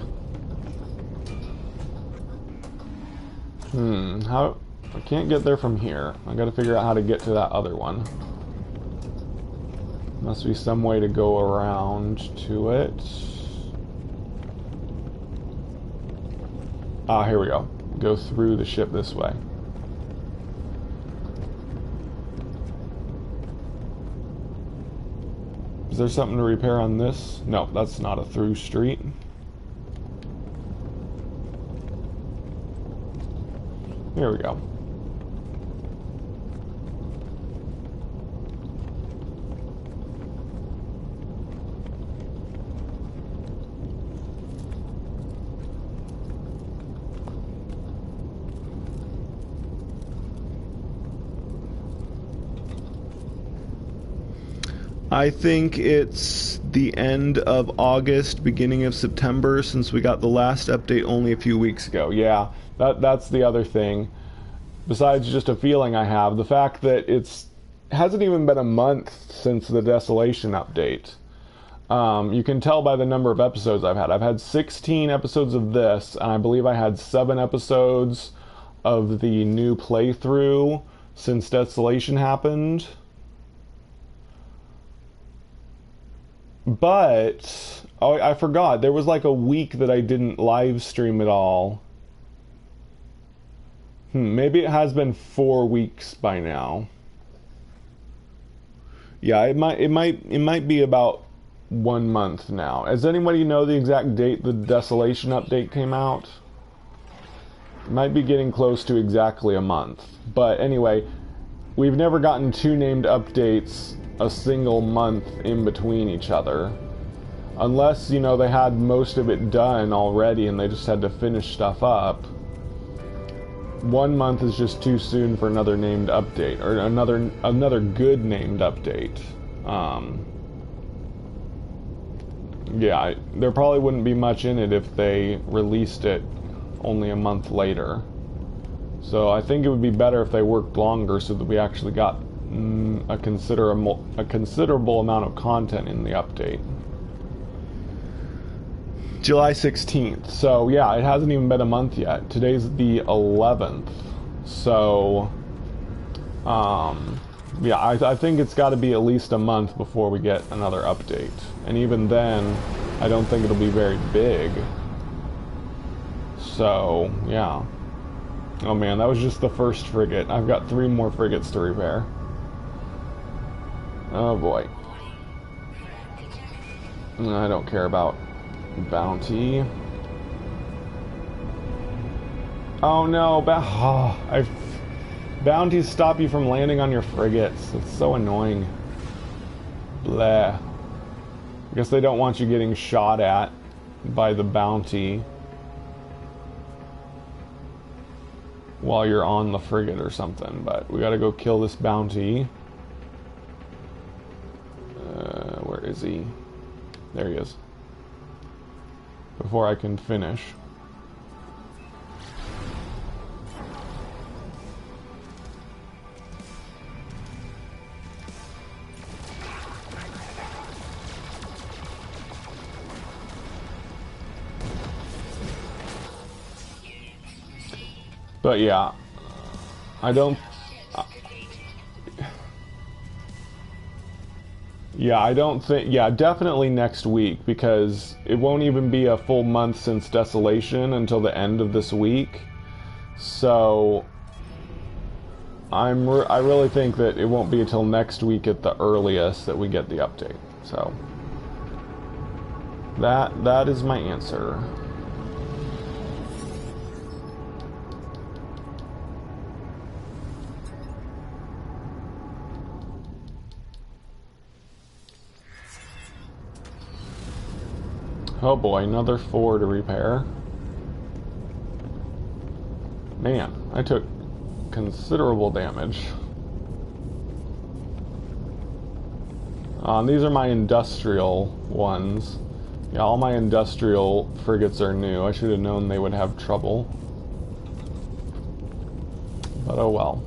B: How... I can't get there from here. I gotta figure out how to get to that other one. Must be some way to go around to it. Ah, here we go. go through the ship this way. Is there something to repair on this? No, that's not a through street. Here we go. I think it's the end of August, beginning of September, since we got the last update only a few weeks ago. Yeah, that's the other thing. Besides just a feeling I have, the fact that hasn't even been a month since the Desolation update. You can tell by the number of episodes I've had. I've had 16 episodes of this, and I believe I had 7 episodes of the new playthrough since Desolation happened. But, oh, I forgot, there was like a week that I didn't live stream at all. Maybe it has been 4 weeks by now. Yeah, it might be about 1 month now. Does anybody know the exact date the Desolation update came out? It might be getting close to exactly a month. But anyway, we've never gotten 2 named updates a single month in between each other. Unless, you know, they had most of it done already and they just had to finish stuff up. 1 month is just too soon for another named update, or another good named update. Yeah, there probably wouldn't be much in it if they released it only a month later. So I think it would be better if they worked longer so that we actually got a considerable amount of content in the update. July 16th. So yeah, it hasn't even been a month yet. Today's the 11th. So yeah, I think it's got to be at least a month before we get another update. And even then, I don't think it'll be very big. So, yeah. Oh man, that was just the first frigate. I've got 3 more frigates to repair. Oh boy. I don't care about bounty. Oh no, bounties stop you from landing on your frigates. It's so annoying. Bleh. I guess they don't want you getting shot at by the bounty while you're on the frigate or something, but we gotta go kill this bounty. Where is he? There he is. Before I can finish. But yeah, I don't... Yeah, I don't think... Yeah, definitely next week, because it won't even be a full month since Desolation until the end of this week. So, I really think that it won't be until next week at the earliest that we get the update. So, that is my answer. Oh boy, another 4 to repair. Man, I took considerable damage. These are my industrial ones. Yeah, all my industrial frigates are new. I should have known they would have trouble. But oh well.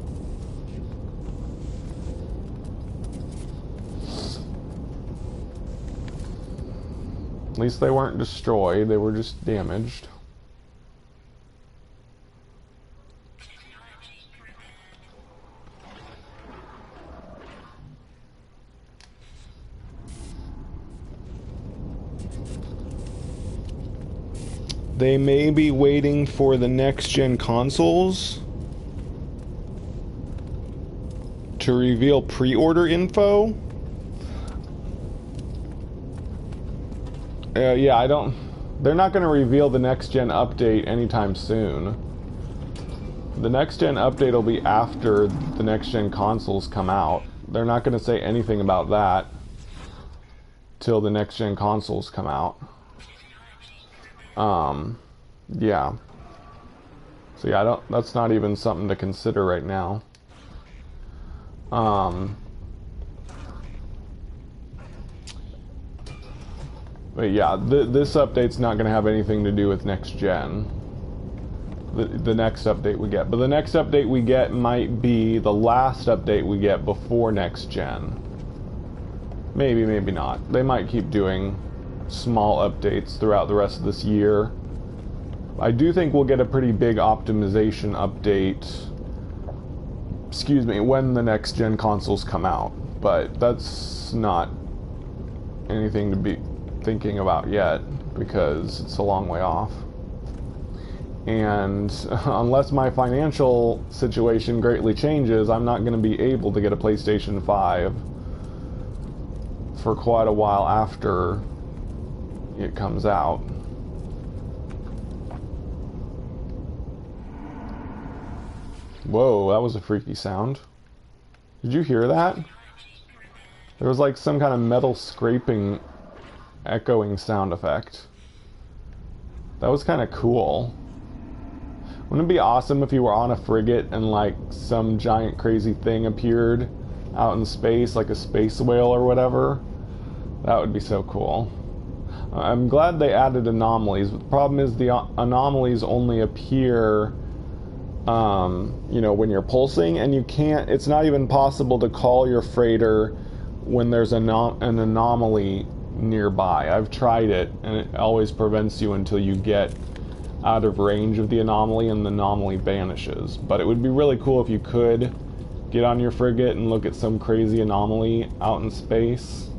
B: At least they weren't destroyed, they were just damaged. They may be waiting for the next-gen consoles to reveal pre-order info. Yeah, they're not going to reveal the next-gen update anytime soon. The next-gen update will be after the next-gen consoles come out. They're not going to say anything about that till the next-gen consoles come out. Yeah. So yeah, that's not even something to consider right now. But yeah, this update's not going to have anything to do with next gen. The next update we get. But the next update we get might be the last update we get before next gen. Maybe, maybe not. They might keep doing small updates throughout the rest of this year. I do think we'll get a pretty big optimization update, excuse me, when the next gen consoles come out. But that's not anything to be thinking about yet, because it's a long way off. And unless my financial situation greatly changes, I'm not going to be able to get a PlayStation 5 for quite a while after it comes out. Whoa, that was a freaky sound. Did you hear that? There was like some kind of metal scraping, echoing sound effect. That was kind of cool. Wouldn't it be awesome if you were on a frigate and like some giant crazy thing appeared out in space, like a space whale or whatever? That would be so cool. I'm glad they added anomalies, but the problem is the anomalies only appear, you know, when you're pulsing, and you can't, it's not even possible to call your freighter when there's an anomaly nearby. I've tried it, and it always prevents you until you get out of range of the anomaly and the anomaly vanishes. But it would be really cool if you could get on your frigate and look at some crazy anomaly out in space.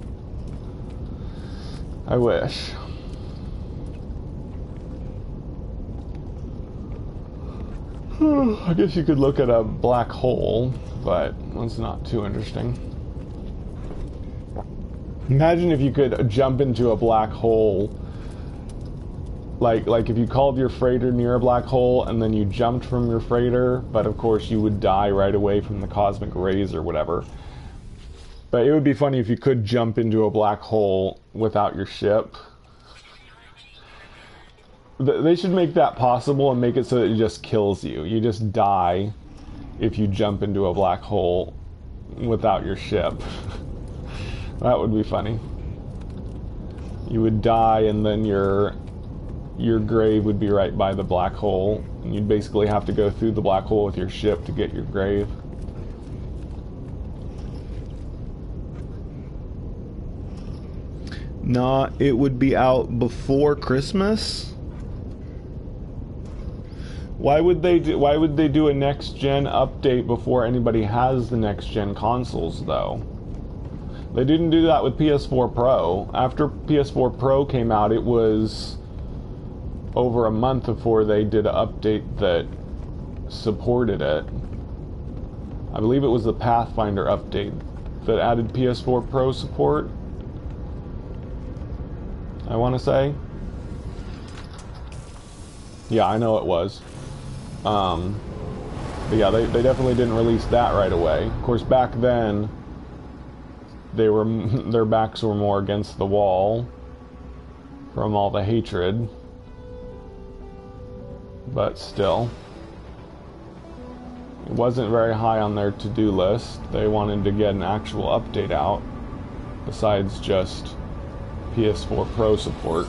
B: I wish. I guess you could look at a black hole, but that's not too interesting. Imagine if you could jump into a black hole, like if you called your freighter near a black hole and then you jumped from your freighter, but of course you would die right away from the cosmic rays or whatever. But it would be funny if you could jump into a black hole without your ship. They should make that possible and make it so that it just kills you. You just die if you jump into a black hole without your ship. That would be funny. You would die and then your grave would be right by the black hole, and you'd basically have to go through the black hole with your ship to get your grave. Nah, it would be out before Christmas? Why would they do a next gen update before anybody has the next gen consoles though? They didn't do that with PS4 Pro. After PS4 Pro came out, it was over a month before they did an update that supported it. I believe it was the Pathfinder update that added PS4 Pro support, I want to say. Yeah, I know it was. But yeah, they definitely didn't release that right away. Of course, back then, their backs were more against the wall from all the hatred. But still, it wasn't very high on their to-do list. They wanted to get an actual update out besides just PS4 Pro support.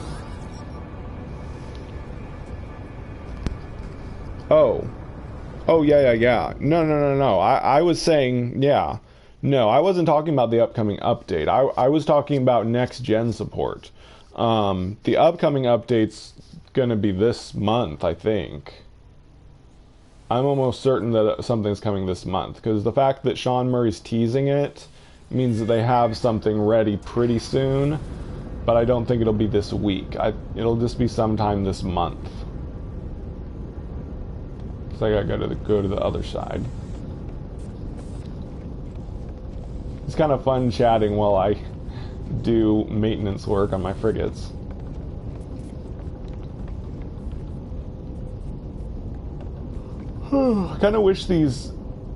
B: Oh, yeah. No. I was saying, yeah. No, I wasn't talking about the upcoming update. I was talking about next-gen support. The upcoming update's gonna be this month, I think. I'm almost certain that something's coming this month, because the fact that Sean Murray's teasing it means that they have something ready pretty soon, but I don't think it'll be this week. It'll just be sometime this month. because I gotta go to the other side. It's kind of fun chatting while I do maintenance work on my frigates. I kind of wish these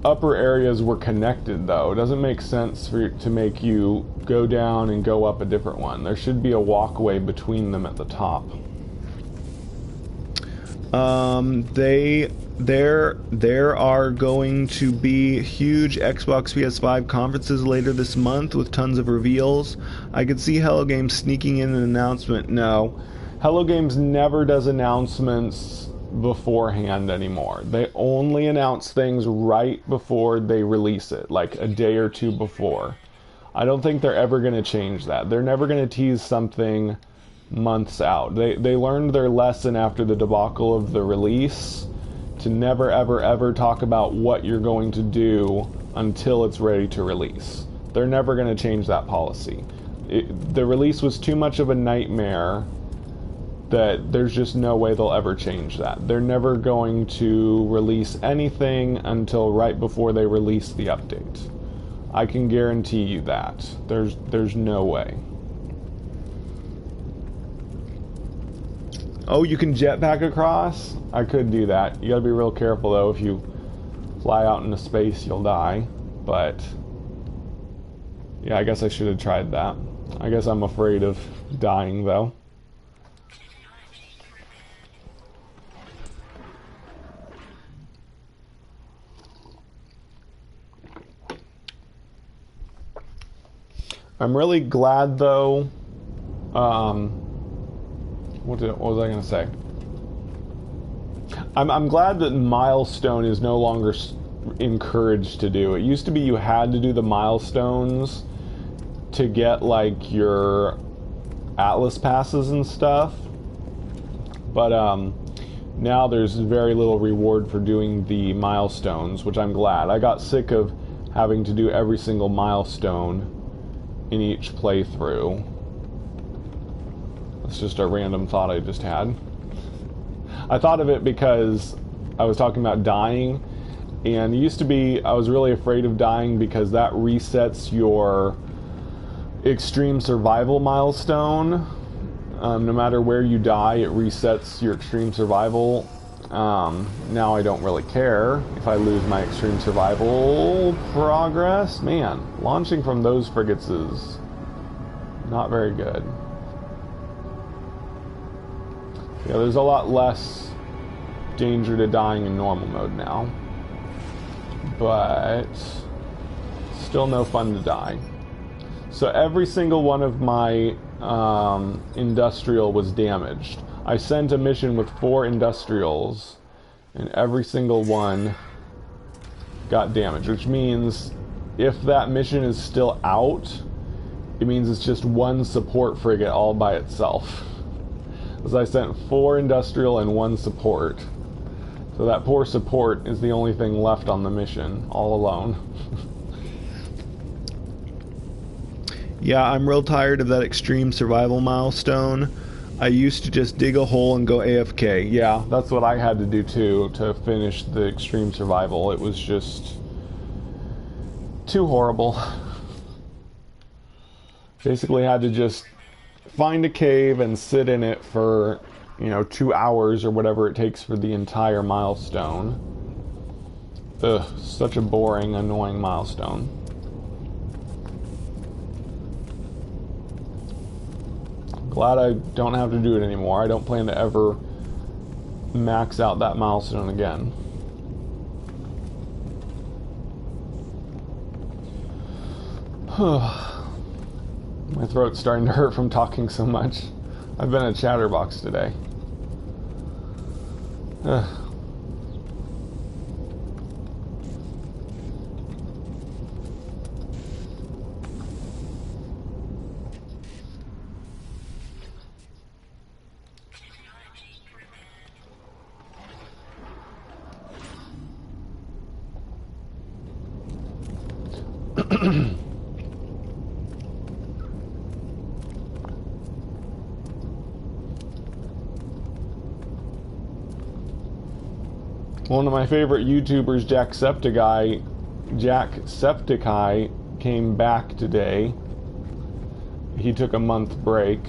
B: upper areas were connected, though. It doesn't make sense to make you go down and go up a different one. There should be a walkway between them at the top.
A: There are going to be huge Xbox PS5 conferences later this month with tons of reveals. I could see Hello Games sneaking in an announcement. No,
B: Hello Games never does announcements beforehand anymore. They only announce things right before they release it, like a day or two before. I don't think they're ever going to change that. They're never going to tease something months out. They learned their lesson after the debacle of the release to never ever talk about what you're going to do until it's ready to release. They're never going to change that policy. The release was too much of a nightmare that there's just no way they'll ever change that. They're never going to release anything until right before they release the update. I can guarantee you that. There's no way. Oh, you can jetpack across? I could do that. You gotta be real careful though. If you fly out into space, you'll die. But yeah, I guess I should have tried that. I guess I'm afraid of dying though. I'm really glad though. What was I gonna say? I'm glad that milestone is no longer encouraged to do. It used to be you had to do the milestones to get like your Atlas passes and stuff, but now there's very little reward for doing the milestones, which I'm glad. I got sick of having to do every single milestone in each playthrough. It's just a random thought I just had. I thought of it because I was talking about dying, and it used to be I was really afraid of dying because that resets your extreme survival milestone. No matter where you die, it resets your extreme survival. Now I don't really care if I lose my extreme survival progress. Man, launching from those frigates is not very good. Yeah, there's a lot less danger to dying in normal mode now. But still no fun to die. So every single one of my industrial was damaged. I sent a mission with 4 industrials, and every single one got damaged, which means if that mission is still out, it means it's just one support frigate all by itself. Because I sent 4 industrial and 1 support. So that poor support is the only thing left on the mission, all alone.
A: Yeah, I'm real tired of that extreme survival milestone. I used to just dig a hole and go AFK.
B: Yeah, that's what I had to do too, to finish the extreme survival. It was just too horrible. Basically had to just find a cave and sit in it for, 2 hours or whatever it takes for the entire milestone. Ugh, such a boring, annoying milestone. Glad I don't have to do it anymore. I don't plan to ever max out that milestone again. My throat's starting to hurt from talking so much. I've been a chatterbox today. Ugh. One of my favorite YouTubers, Jacksepticeye, came back today. He took a month break.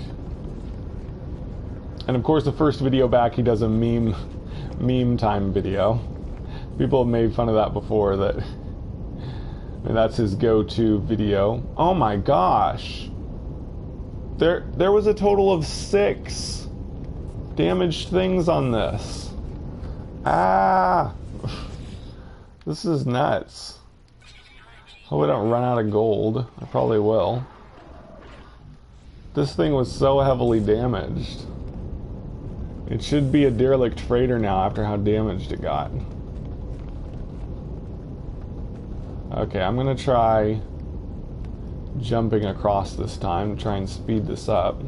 B: And of course, the first video back, he does a meme time video. People have made fun of that before, that's his go-to video. Oh my gosh. There was a total of 6 damaged things on this. Ah! This is nuts. Hope I don't run out of gold. I probably will. This thing was so heavily damaged. It should be a derelict freighter now after how damaged it got. Okay, I'm gonna try jumping across this time to try and speed this up.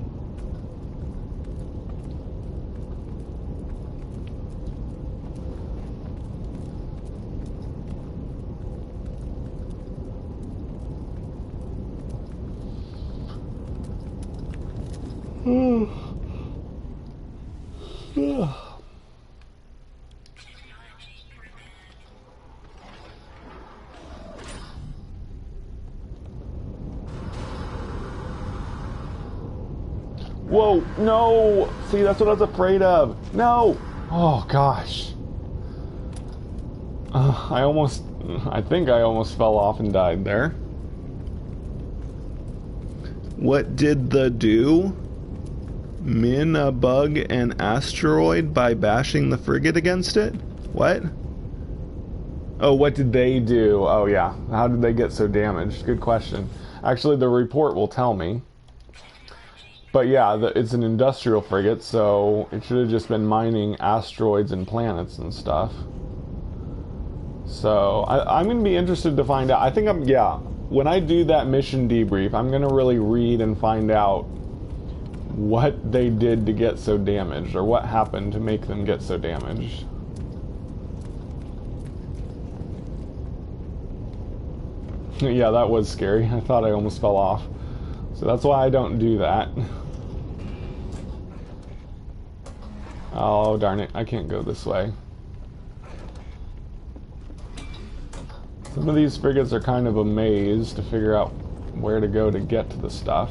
B: Whoa, no! See, that's what I was afraid of. No! Oh, gosh. I think I almost fell off and died there.
A: What did the do? Min a bug an asteroid by bashing the frigate against it? What?
B: Oh, what did they do? Oh, yeah. How did they get so damaged? Good question. Actually, the report will tell me. But yeah, it's an industrial frigate, so it should have just been mining asteroids and planets and stuff. So, I'm going to be interested to find out. I think when I do that mission debrief, I'm going to really read and find out what they did to get so damaged, or what happened to make them get so damaged. Yeah, that was scary. I thought I almost fell off. So that's why I don't do that. Oh, darn it. I can't go this way. Some of these frigates are kind of a maze to figure out where to go to get to the stuff.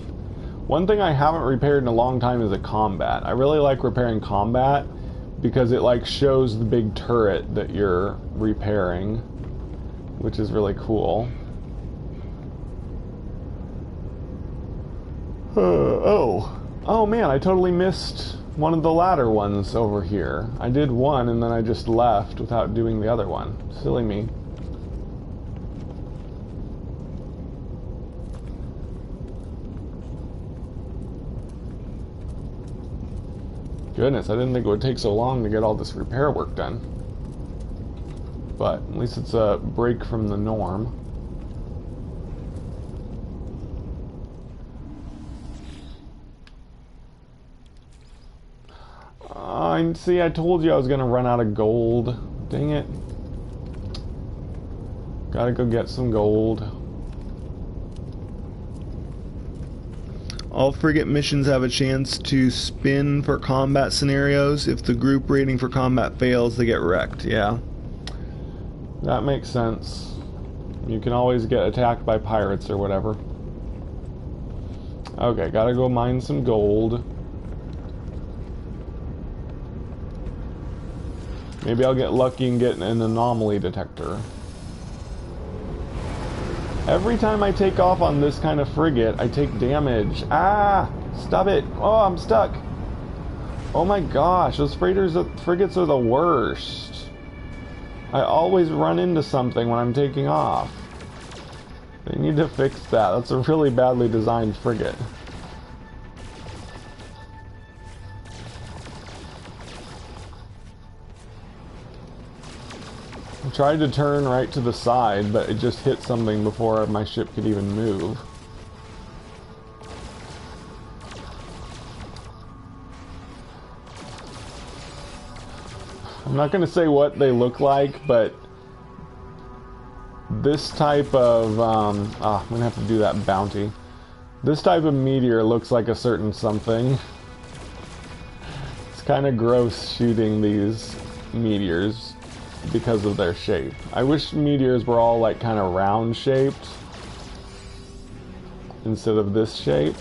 B: One thing I haven't repaired in a long time is a combat. I really like repairing combat because it like shows the big turret that you're repairing, which is really cool. Oh man, I totally missed one of the ladder ones over here. I did one and then I just left without doing the other one. Silly me. Goodness, I didn't think it would take so long to get all this repair work done. But at least it's a break from the norm. See, I told you I was gonna run out of gold. Dang it. Gotta go get some gold.
A: All frigate missions have a chance to spin for combat scenarios. If the group rating for combat fails, they get wrecked. Yeah.
B: That makes sense. You can always get attacked by pirates or whatever. Okay, gotta go mine some gold. Maybe I'll get lucky and get an anomaly detector. Every time I take off on this kind of frigate, I take damage. Ah! Stop it! Oh, I'm stuck! Oh my gosh, those frigates are the worst. I always run into something when I'm taking off. They need to fix that. That's a really badly designed frigate. I tried to turn right to the side, but it just hit something before my ship could even move. I'm not going to say what they look like, but this type of... I'm going to have to do that bounty. This type of meteor looks like a certain something. It's kind of gross shooting these meteors. because of their shape. I wish meteors were all like kind of round shaped instead of this shape.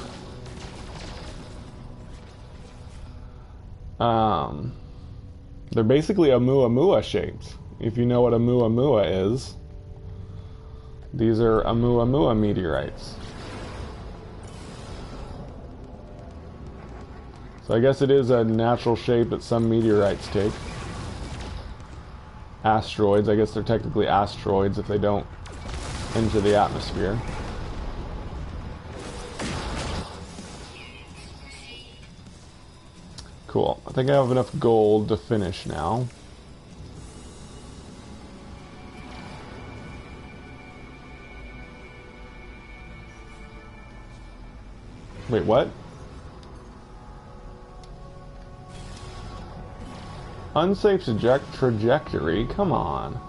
B: They're basically Oumuamua shaped, if you know what Oumuamua is. These are Oumuamua meteorites. So I guess it is a natural shape that some meteorites take. Asteroids, I guess they're technically asteroids if they don't enter the atmosphere. Cool. I think I have enough gold to finish now. Wait, what? Unsafe trajectory? Come on.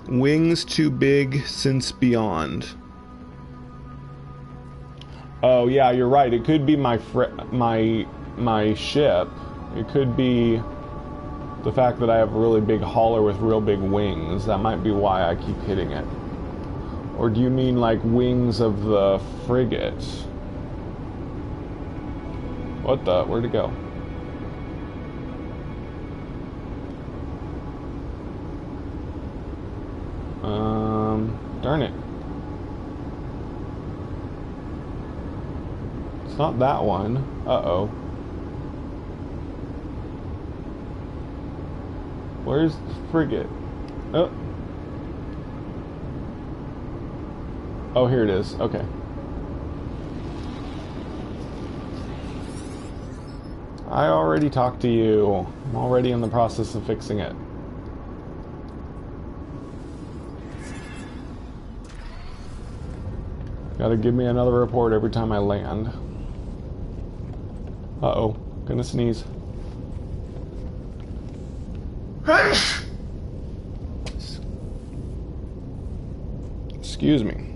A: Wings too big since beyond.
B: Oh yeah, you're right. It could be my ship. It could be the fact that I have a really big hauler with real big wings. That might be why I keep hitting it. Or do you mean like wings of the frigate? What the? Where'd it go? Darn it. It's not that one. Uh-oh. Where's the frigate? Oh. Oh, here it is. Okay. I already talked to you. I'm already in the process of fixing it. Gotta give me another report every time I land. Uh-oh. Gonna sneeze. Excuse me.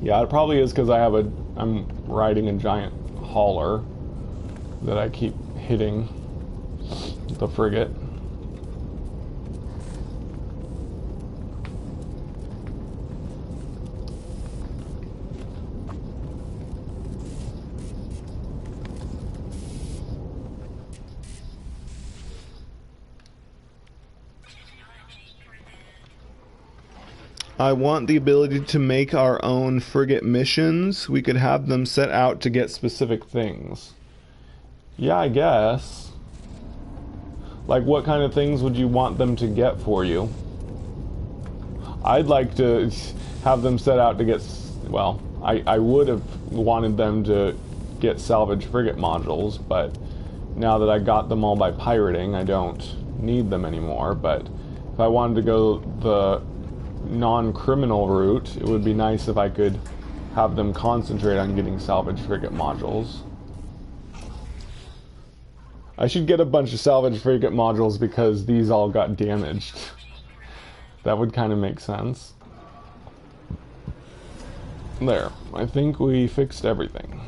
B: Yeah, it probably is because I'm riding a giant hauler that I keep hitting the frigate.
A: I want the ability to make our own frigate missions. We could have them set out to get
B: Specific things. Yeah, I guess. Like, what kind of things would you want them to get for you? I'd like to have them set out to get... Well, I would have wanted them to get salvage frigate modules, but now that I got them all by pirating, I don't need them anymore. But if I wanted to go the non-criminal route, it would be nice if I could have them concentrate on getting salvage frigate modules. I should get a bunch of salvage frigate modules because these all got damaged. That would kind of make sense. There. I think we fixed everything.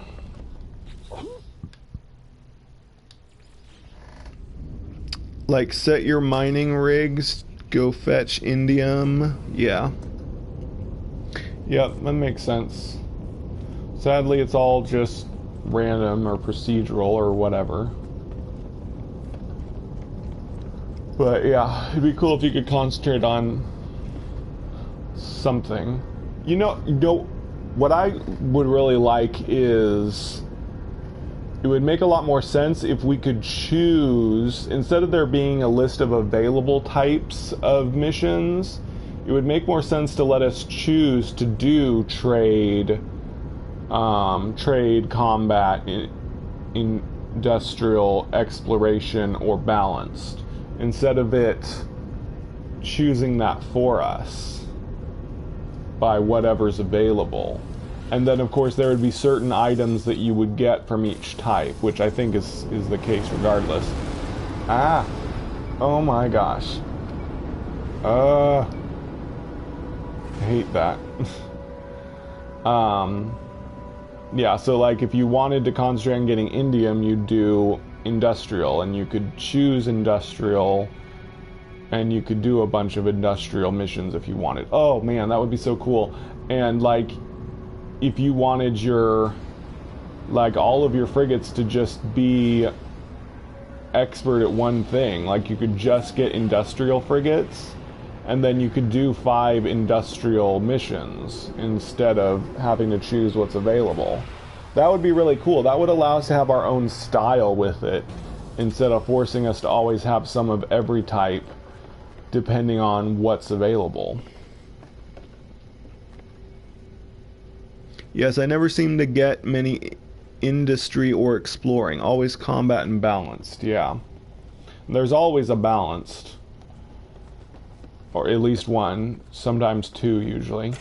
A: like set your mining rigs, go fetch indium. Yeah.
B: Yep, that makes sense. Sadly, it's all just random or procedural or whatever. But yeah, it'd be cool if you could concentrate on something. You know, what I would really like is, it would make a lot more sense if we could choose, instead of there being a list of available types of missions, it would make more sense to let us choose to do trade, combat, industrial, exploration, or balanced, instead of it choosing that for us by whatever's available. And then, of course, there would be certain items that you would get from each type, which I think is the case regardless. Ah! Oh my gosh. I hate that. Yeah, so like if you wanted to concentrate on getting indium, you'd do industrial, and you could choose industrial, and you could do a bunch of industrial missions if you wanted. Oh man, that would be so cool. And like if you wanted your like all of your frigates to just be expert at one thing, like you could just get industrial frigates, and then you could do 5 industrial missions instead of having to choose what's available. That would be really cool. That would allow us to have our own style with it instead of forcing us to always have some of every type depending on what's available.
A: Yes, I never seem to get many industry or exploring. Always combat and balanced.
B: Yeah. There's always a balanced. Or at least one. Sometimes 2 usually.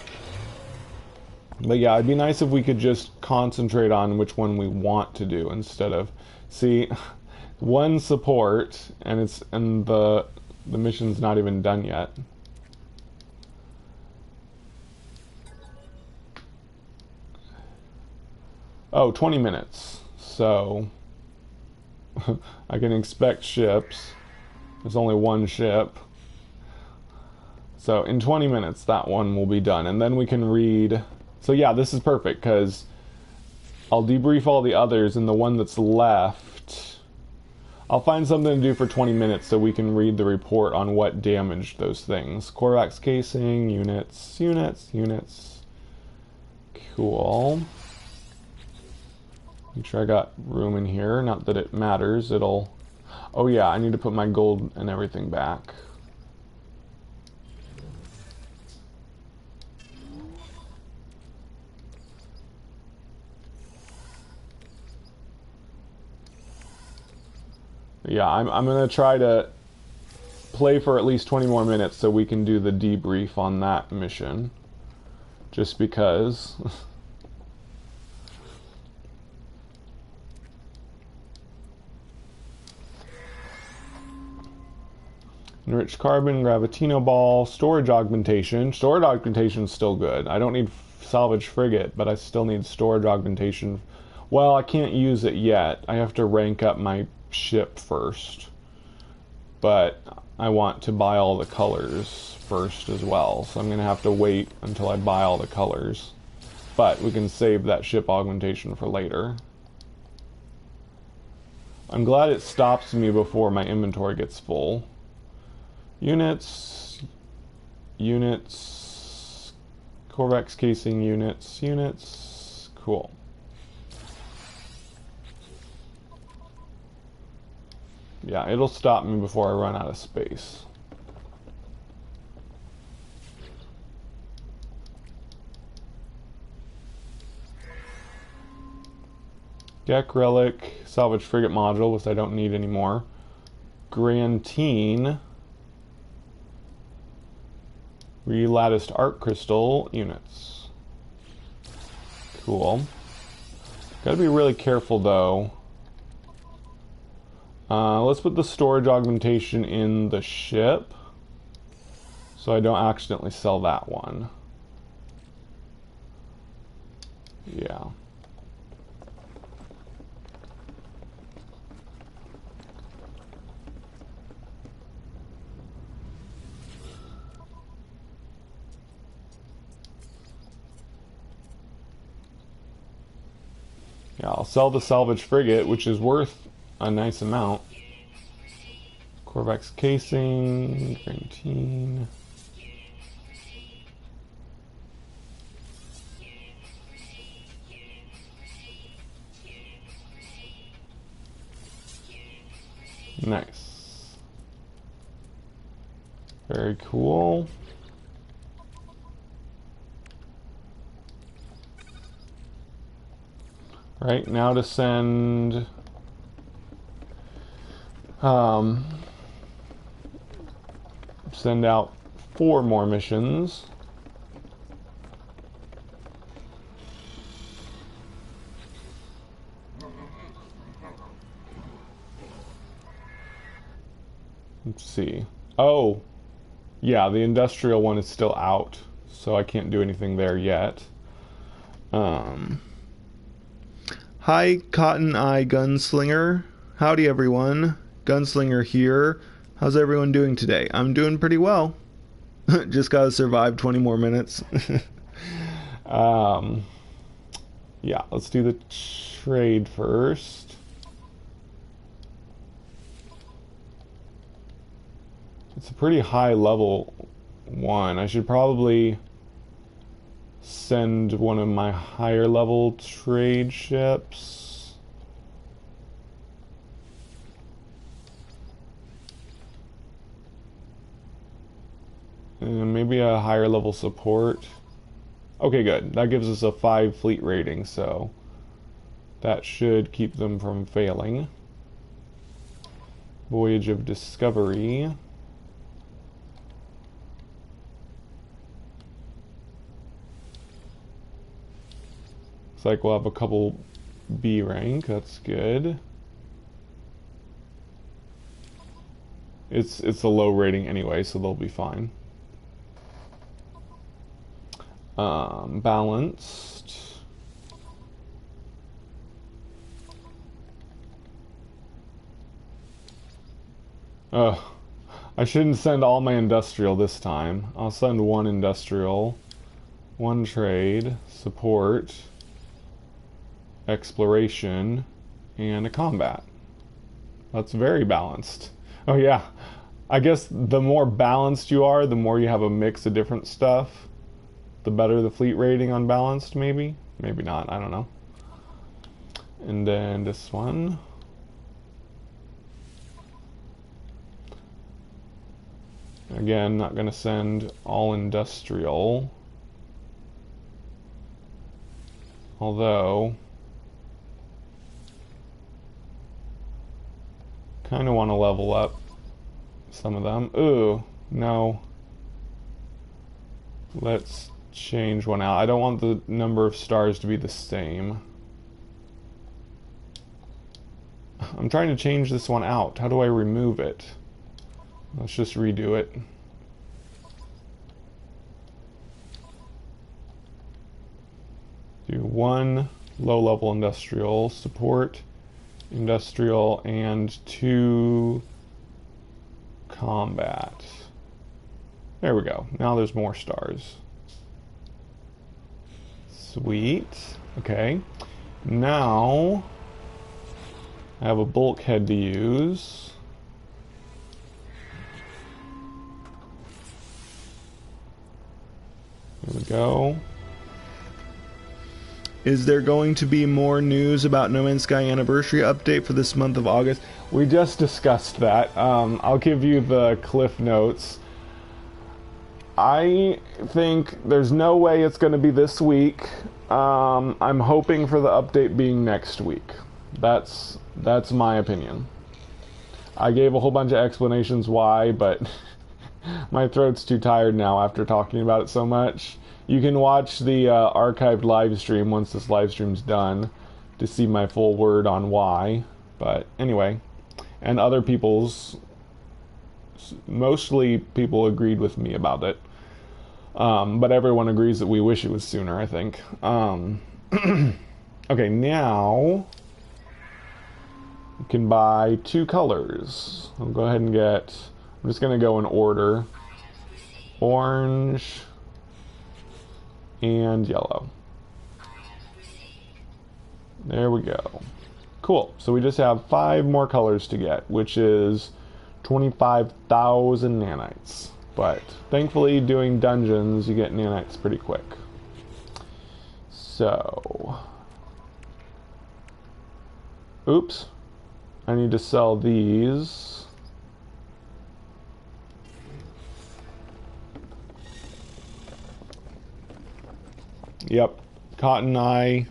B: But yeah, it'd be nice if we could just concentrate on which one we want to do instead of... See, one support, and the mission's not even done yet. Oh, 20 minutes. So I can expect ships. There's only one ship. So in 20 minutes that one will be done, and then we can read. So yeah, this is perfect because I'll debrief all the others, and the one that's left I'll find something to do for 20 minutes so we can read the report on what damaged those things. Korvax casing, units. Cool. Make sure I got room in here. Not that it matters. It'll... Oh yeah, I need to put my gold and everything back. Yeah, I'm going to try to play for at least 20 more minutes so we can do the debrief on that mission. Just because... Enriched carbon, Gravitino ball, storage augmentation. Storage augmentation is still good. I don't need salvage frigate, but I still need storage augmentation. Well, I can't use it yet. I have to rank up my ship first. But I want to buy all the colors first as well, so I'm going to have to wait until I buy all the colors. But we can save that ship augmentation for later. I'm glad it stops me before my inventory gets full. Units, Korvax casing units, cool. Yeah, it'll stop me before I run out of space. Gek relic, salvage frigate module, which I don't need anymore. Grantine. Relatticed arc crystal units. Cool. Gotta be really careful though. Let's put the storage augmentation in the ship so I don't accidentally sell that one. Yeah. Yeah, I'll sell the salvage frigate, which is worth a nice amount. Korvax casing, Grantine. Nice. Very cool. Right, now to send send out 4 more missions. Let's see. Oh, yeah, the industrial one is still out, so I can't do anything there yet.
A: Hi, Cotton Eye Gunslinger. Howdy, everyone. Gunslinger here. How's everyone doing today? I'm doing pretty well. Just gotta survive 20 more minutes.
B: Yeah, let's do the trade first. It's a pretty high level one. I should probably send one of my higher level trade ships. And maybe a higher level support. Okay, good. That gives us a 5 fleet rating, so that should keep them from failing. Voyage of Discovery. Looks like we'll have a couple B rank. That's good. It's a low rating anyway, so they'll be fine. Balanced. I shouldn't send all my industrial this time. I'll send one industrial, one trade, support, exploration, and a combat. That's very balanced. Oh yeah, I guess the more balanced you are, the more you have a mix of different stuff, the better the fleet rating on balanced, maybe? Maybe not, I don't know. And then this one. Again, not going to send all industrial. Although, kind of want to level up some of them. Ooh, no. Let's change one out. I don't want the number of stars to be the same. I'm trying to change this one out. How do I remove it? Let's just redo it. Do one low-level industrial support, industrial, and 2 combat. There we go. Now there's more stars. Sweet. Okay. Now I have a bulkhead to use. Here we go.
A: Is there going to be more news about No Man's Sky Anniversary update for this month of August?
B: We just discussed that. I'll give you the cliff notes. I think there's no way it's going to be this week. I'm hoping for the update being next week. That's my opinion. I gave a whole bunch of explanations why, but my throat's too tired now after talking about it so much. You can watch the archived live stream once this live stream's done to see my full word on why. But anyway, and other people's, mostly people agreed with me about it. But everyone agrees that we wish it was sooner, I think. Okay, now you can buy 2 colors. I'll go ahead and get, I'm just going to go in order. Orange and yellow. There we go. Cool. So we just have 5 more colors to get, which is 25,000 nanites. But thankfully, doing dungeons, you get nanites pretty quick. So, oops. I need to sell these. Yep, Cotton Eye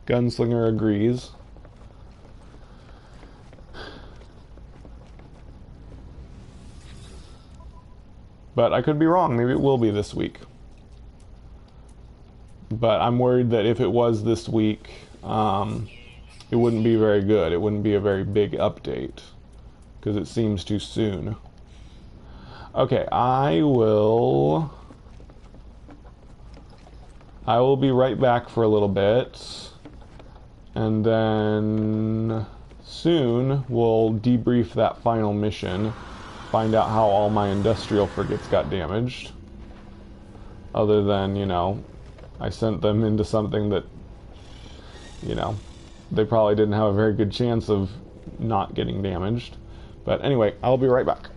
B: Gunslinger agrees. But I could be wrong. Maybe it will be this week. But I'm worried that if it was this week, it wouldn't be very good. It wouldn't be a very big update because it seems too soon. Okay, I will be right back for a little bit, And then soon we'll debrief that final mission, find out how all my industrial frigates got damaged. Other than, you know, I sent them into something that, you know, they probably didn't have a very good chance of not getting damaged. But anyway, I'll be right back.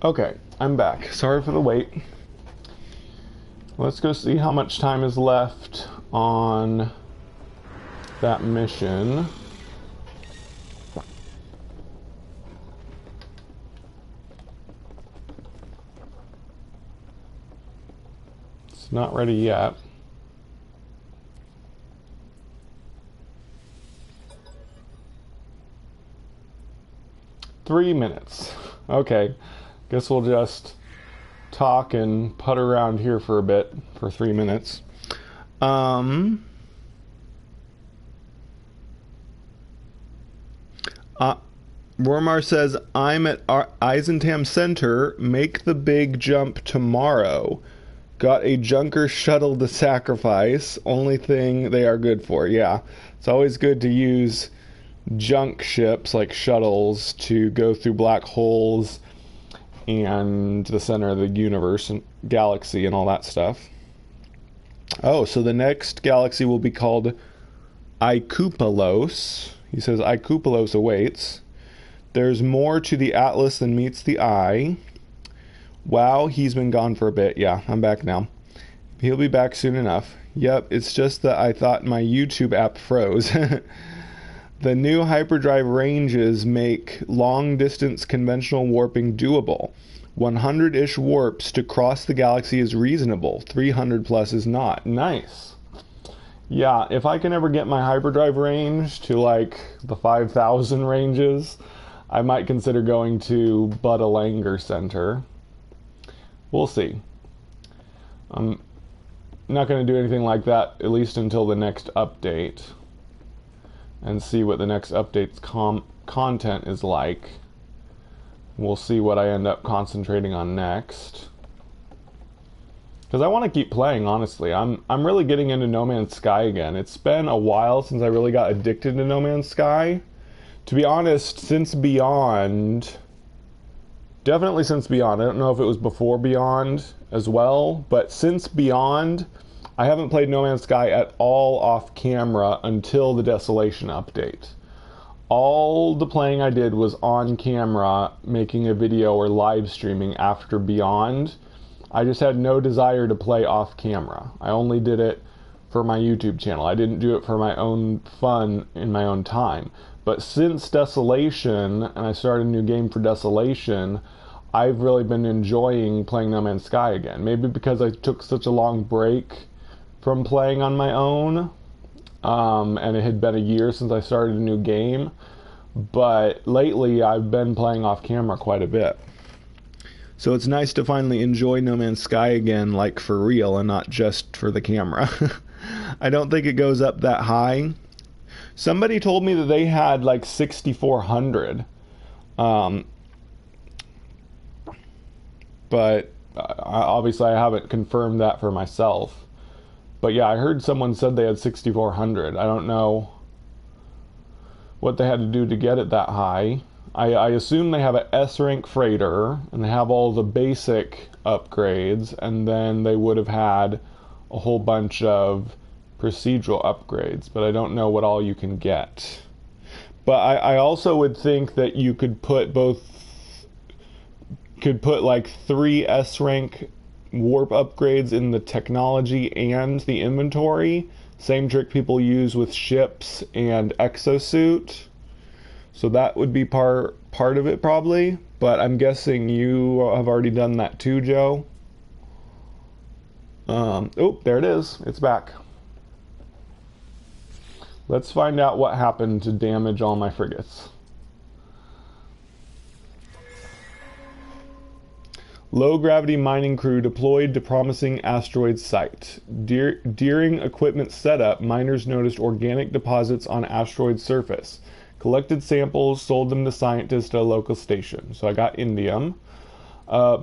B: Okay, I'm back. Sorry for the wait. Let's go see how much time is left on that mission. It's not ready yet. $3 minutes. Okay, guess we'll just talk and putt around here for a bit for 3 minutes.
A: Rormar says, I'm at Eisentam Center. Make the big jump tomorrow. Got a junker shuttle to sacrifice. Only thing they are good for. Yeah, it's always good to use junk ships like shuttles to go through black holes and the center of the universe and galaxy and all that stuff. Oh, so the next galaxy will be called Ikupalos. He says Ikupalos awaits. There's more to the Atlas than meets the eye. Wow, he's been gone for a bit. Yeah, I'm back now. He'll be back soon enough. Yep, it's just that I thought my YouTube app froze. The new hyperdrive ranges make long-distance conventional warping doable. 100-ish warps to cross the galaxy is reasonable. 300 plus is not. Nice. Yeah, if I can ever get my hyperdrive range to like the 5,000 ranges, I might consider going to Buttalanger Center. We'll see. I'm not going to do anything like that, at least until the next update, and see what the next update's content is like. We'll see what I end up concentrating on next. Because I want to keep playing, honestly. I'm really getting into No Man's Sky again. It's been a while since I really got addicted to No Man's Sky. To be honest, since Beyond, definitely since Beyond. I don't know if it was before Beyond as well, but since Beyond, I haven't played No Man's Sky at all off camera until the Desolation update. All the playing I did was on camera, making a video or live streaming after Beyond. I just had no desire to play off camera. I only did it for my YouTube channel. I didn't do it for my own fun in my own time. But since Desolation, and I started a new game for Desolation, I've really been enjoying playing No Man's Sky again. Maybe because I took such a long break from playing on my own, and it had been a year since I started a new game. But lately, I've been playing off camera quite a bit. So it's nice to finally enjoy No Man's Sky again, like for real, and not just for the camera. I don't think it goes up that high. Somebody told me that they had like 6,400. But obviously I haven't confirmed that for myself. But yeah, I heard someone said they had 6,400. I don't know what they had to do to get it that high. I assume they have an S-rank freighter, and they have all the basic upgrades, and then they would have had a whole bunch of procedural upgrades, but I don't know what all you can get. But I also would think that you could put like 3 S-rank warp upgrades in the technology and the inventory. Same trick people use with ships and exosuit. So that would be part of it probably, but I'm guessing you have already done that too, Joe. Oh, there it is. It's back. Let's find out what happened to damage all my frigates. Low-gravity mining crew deployed to promising asteroid site. During equipment setup, miners noticed organic deposits on asteroid surface. Collected samples, sold them to scientists at a local station. So I got indium.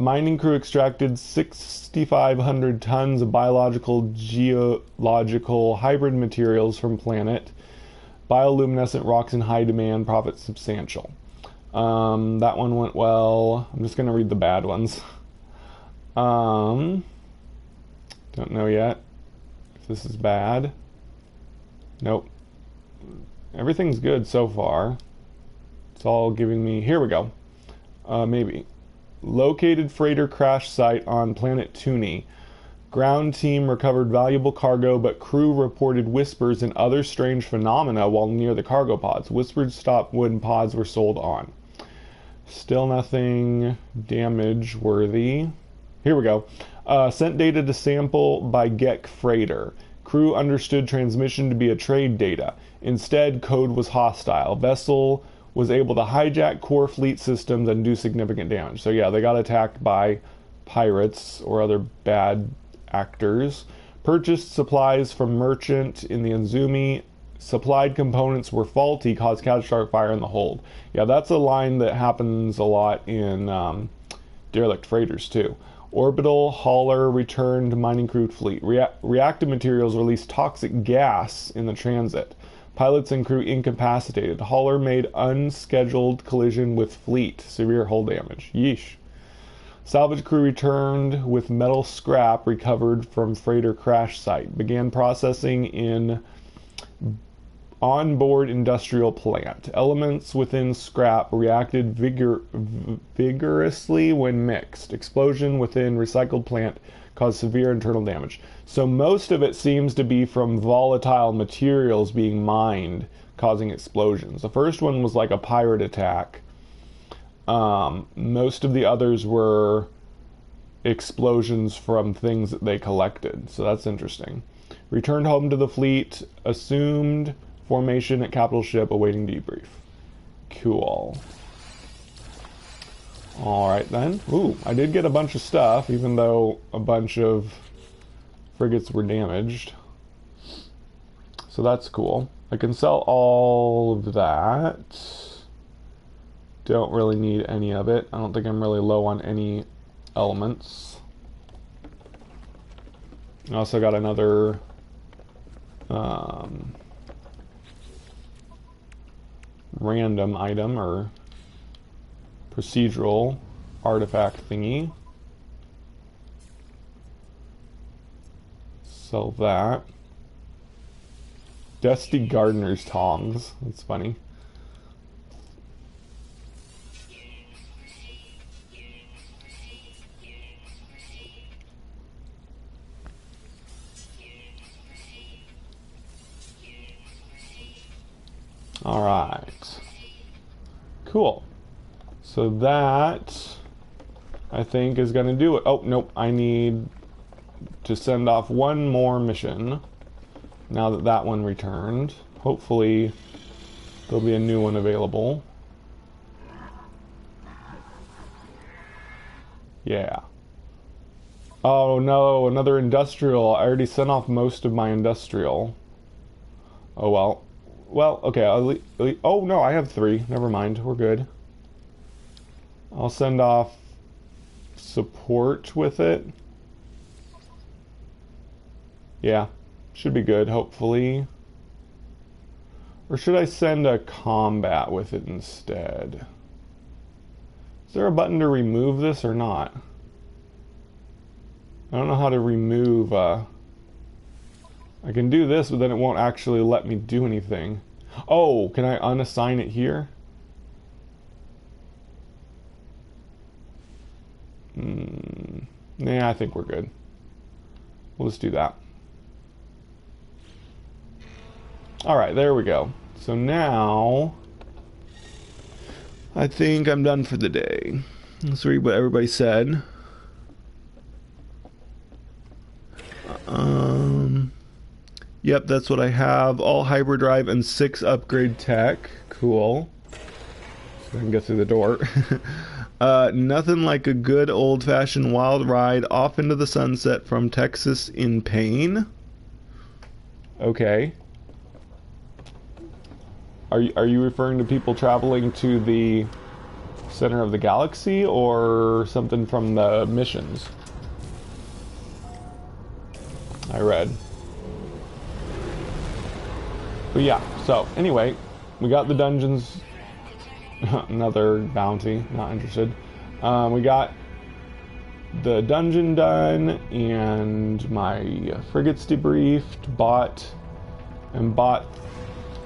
A: Mining crew extracted 6,500 tons of biological, geological, hybrid materials from planet. Bioluminescent rocks in high demand, profit substantial. That one went well. I'm just going to read the bad ones. Don't know yet if this is bad. Nope. Everything's good so far. It's all giving me... Here we go. Maybe. Located freighter crash site on planet Tuni. Ground team recovered valuable cargo, but crew reported whispers and other strange phenomena while near the cargo pods. Whispers stopped when pods were sold on. Still nothing damage worthy. Here we go. Sent data to sample by Gek freighter. Crew understood transmission to be a trade data. Instead, code was hostile. Vessel was able to hijack core fleet systems and do significant damage. So yeah, they got attacked by pirates or other bad actors. Purchased supplies from merchant in the Inzumi. Supplied components were faulty, caused catastrophic fire in the hold. Yeah, that's a line that happens a lot in derelict freighters too. Orbital hauler returned mining crew fleet. Reactive materials released toxic gas in the transit. Pilots and crew incapacitated. Hauler made unscheduled collision with fleet. Severe hull damage. Yeesh. Salvage crew returned with metal scrap recovered from freighter crash site. Began processing in onboard industrial plant. Elements within scrap reacted vigorously when mixed. Explosion within recycled plant caused severe internal damage. So most of it seems to be from volatile materials being mined, causing explosions. The first one was like a pirate attack. Most of the others were explosions from things that they collected. So that's interesting. Returned home to the fleet. Assumed formation at capital ship awaiting debrief. Cool. Alright then. Ooh, I did get a bunch of stuff, even though a bunch of frigates were damaged. So that's cool. I can sell all of that. Don't really need any of it. I don't think I'm really low on any elements. I also got another random item or procedural artifact thingy. Sell that. Dusty Gardener's tongs. That's funny. All right. Cool. So that, I think, is going to do it. Oh, nope. I need to send off one more mission now that that one returned. Hopefully, there'll be a new one available. Yeah. Oh, no. Another industrial. I already sent off most of my industrial. Oh, well. Well, okay. Oh, no. I have 3. Never mind. We're good. I'll send off support with it. Yeah, should be good, hopefully. Or should I send a combat with it instead? Is there a button to remove this or not? I don't know how to remove, I can do this, but then it won't actually let me do anything. Oh, can I unassign it here? Nah, I think we're good. We'll just do that. Alright, there we go. So now, I think I'm done for the day. Let's read what everybody said. Yep, that's what I have. All hyperdrive and 6 upgrade tech. Cool. So I can get through the door. Nothing like a good old-fashioned wild ride off into the sunset from Texas in pain. Okay. Are you referring to people traveling to the center of the galaxy or something from the missions? I read. But yeah, so anyway, we got the dungeons. Another bounty, not interested. We got the dungeon done and my frigates debriefed, bought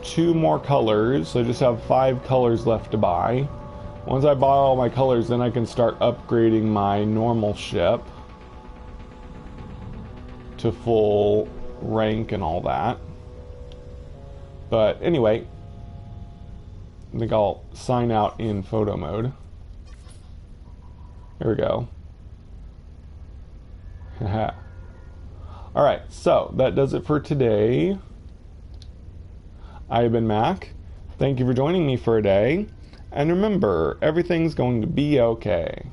A: 2 more colors. So I just have 5 colors left to buy.
B: Once I buy all my colors, then I can start upgrading my normal ship to full rank and all that. But anyway, I think I'll sign out in photo mode. There we go. Alright, so that does it for today. I have been Mac. Thank you for joining me for a day. And remember, everything's going to be okay.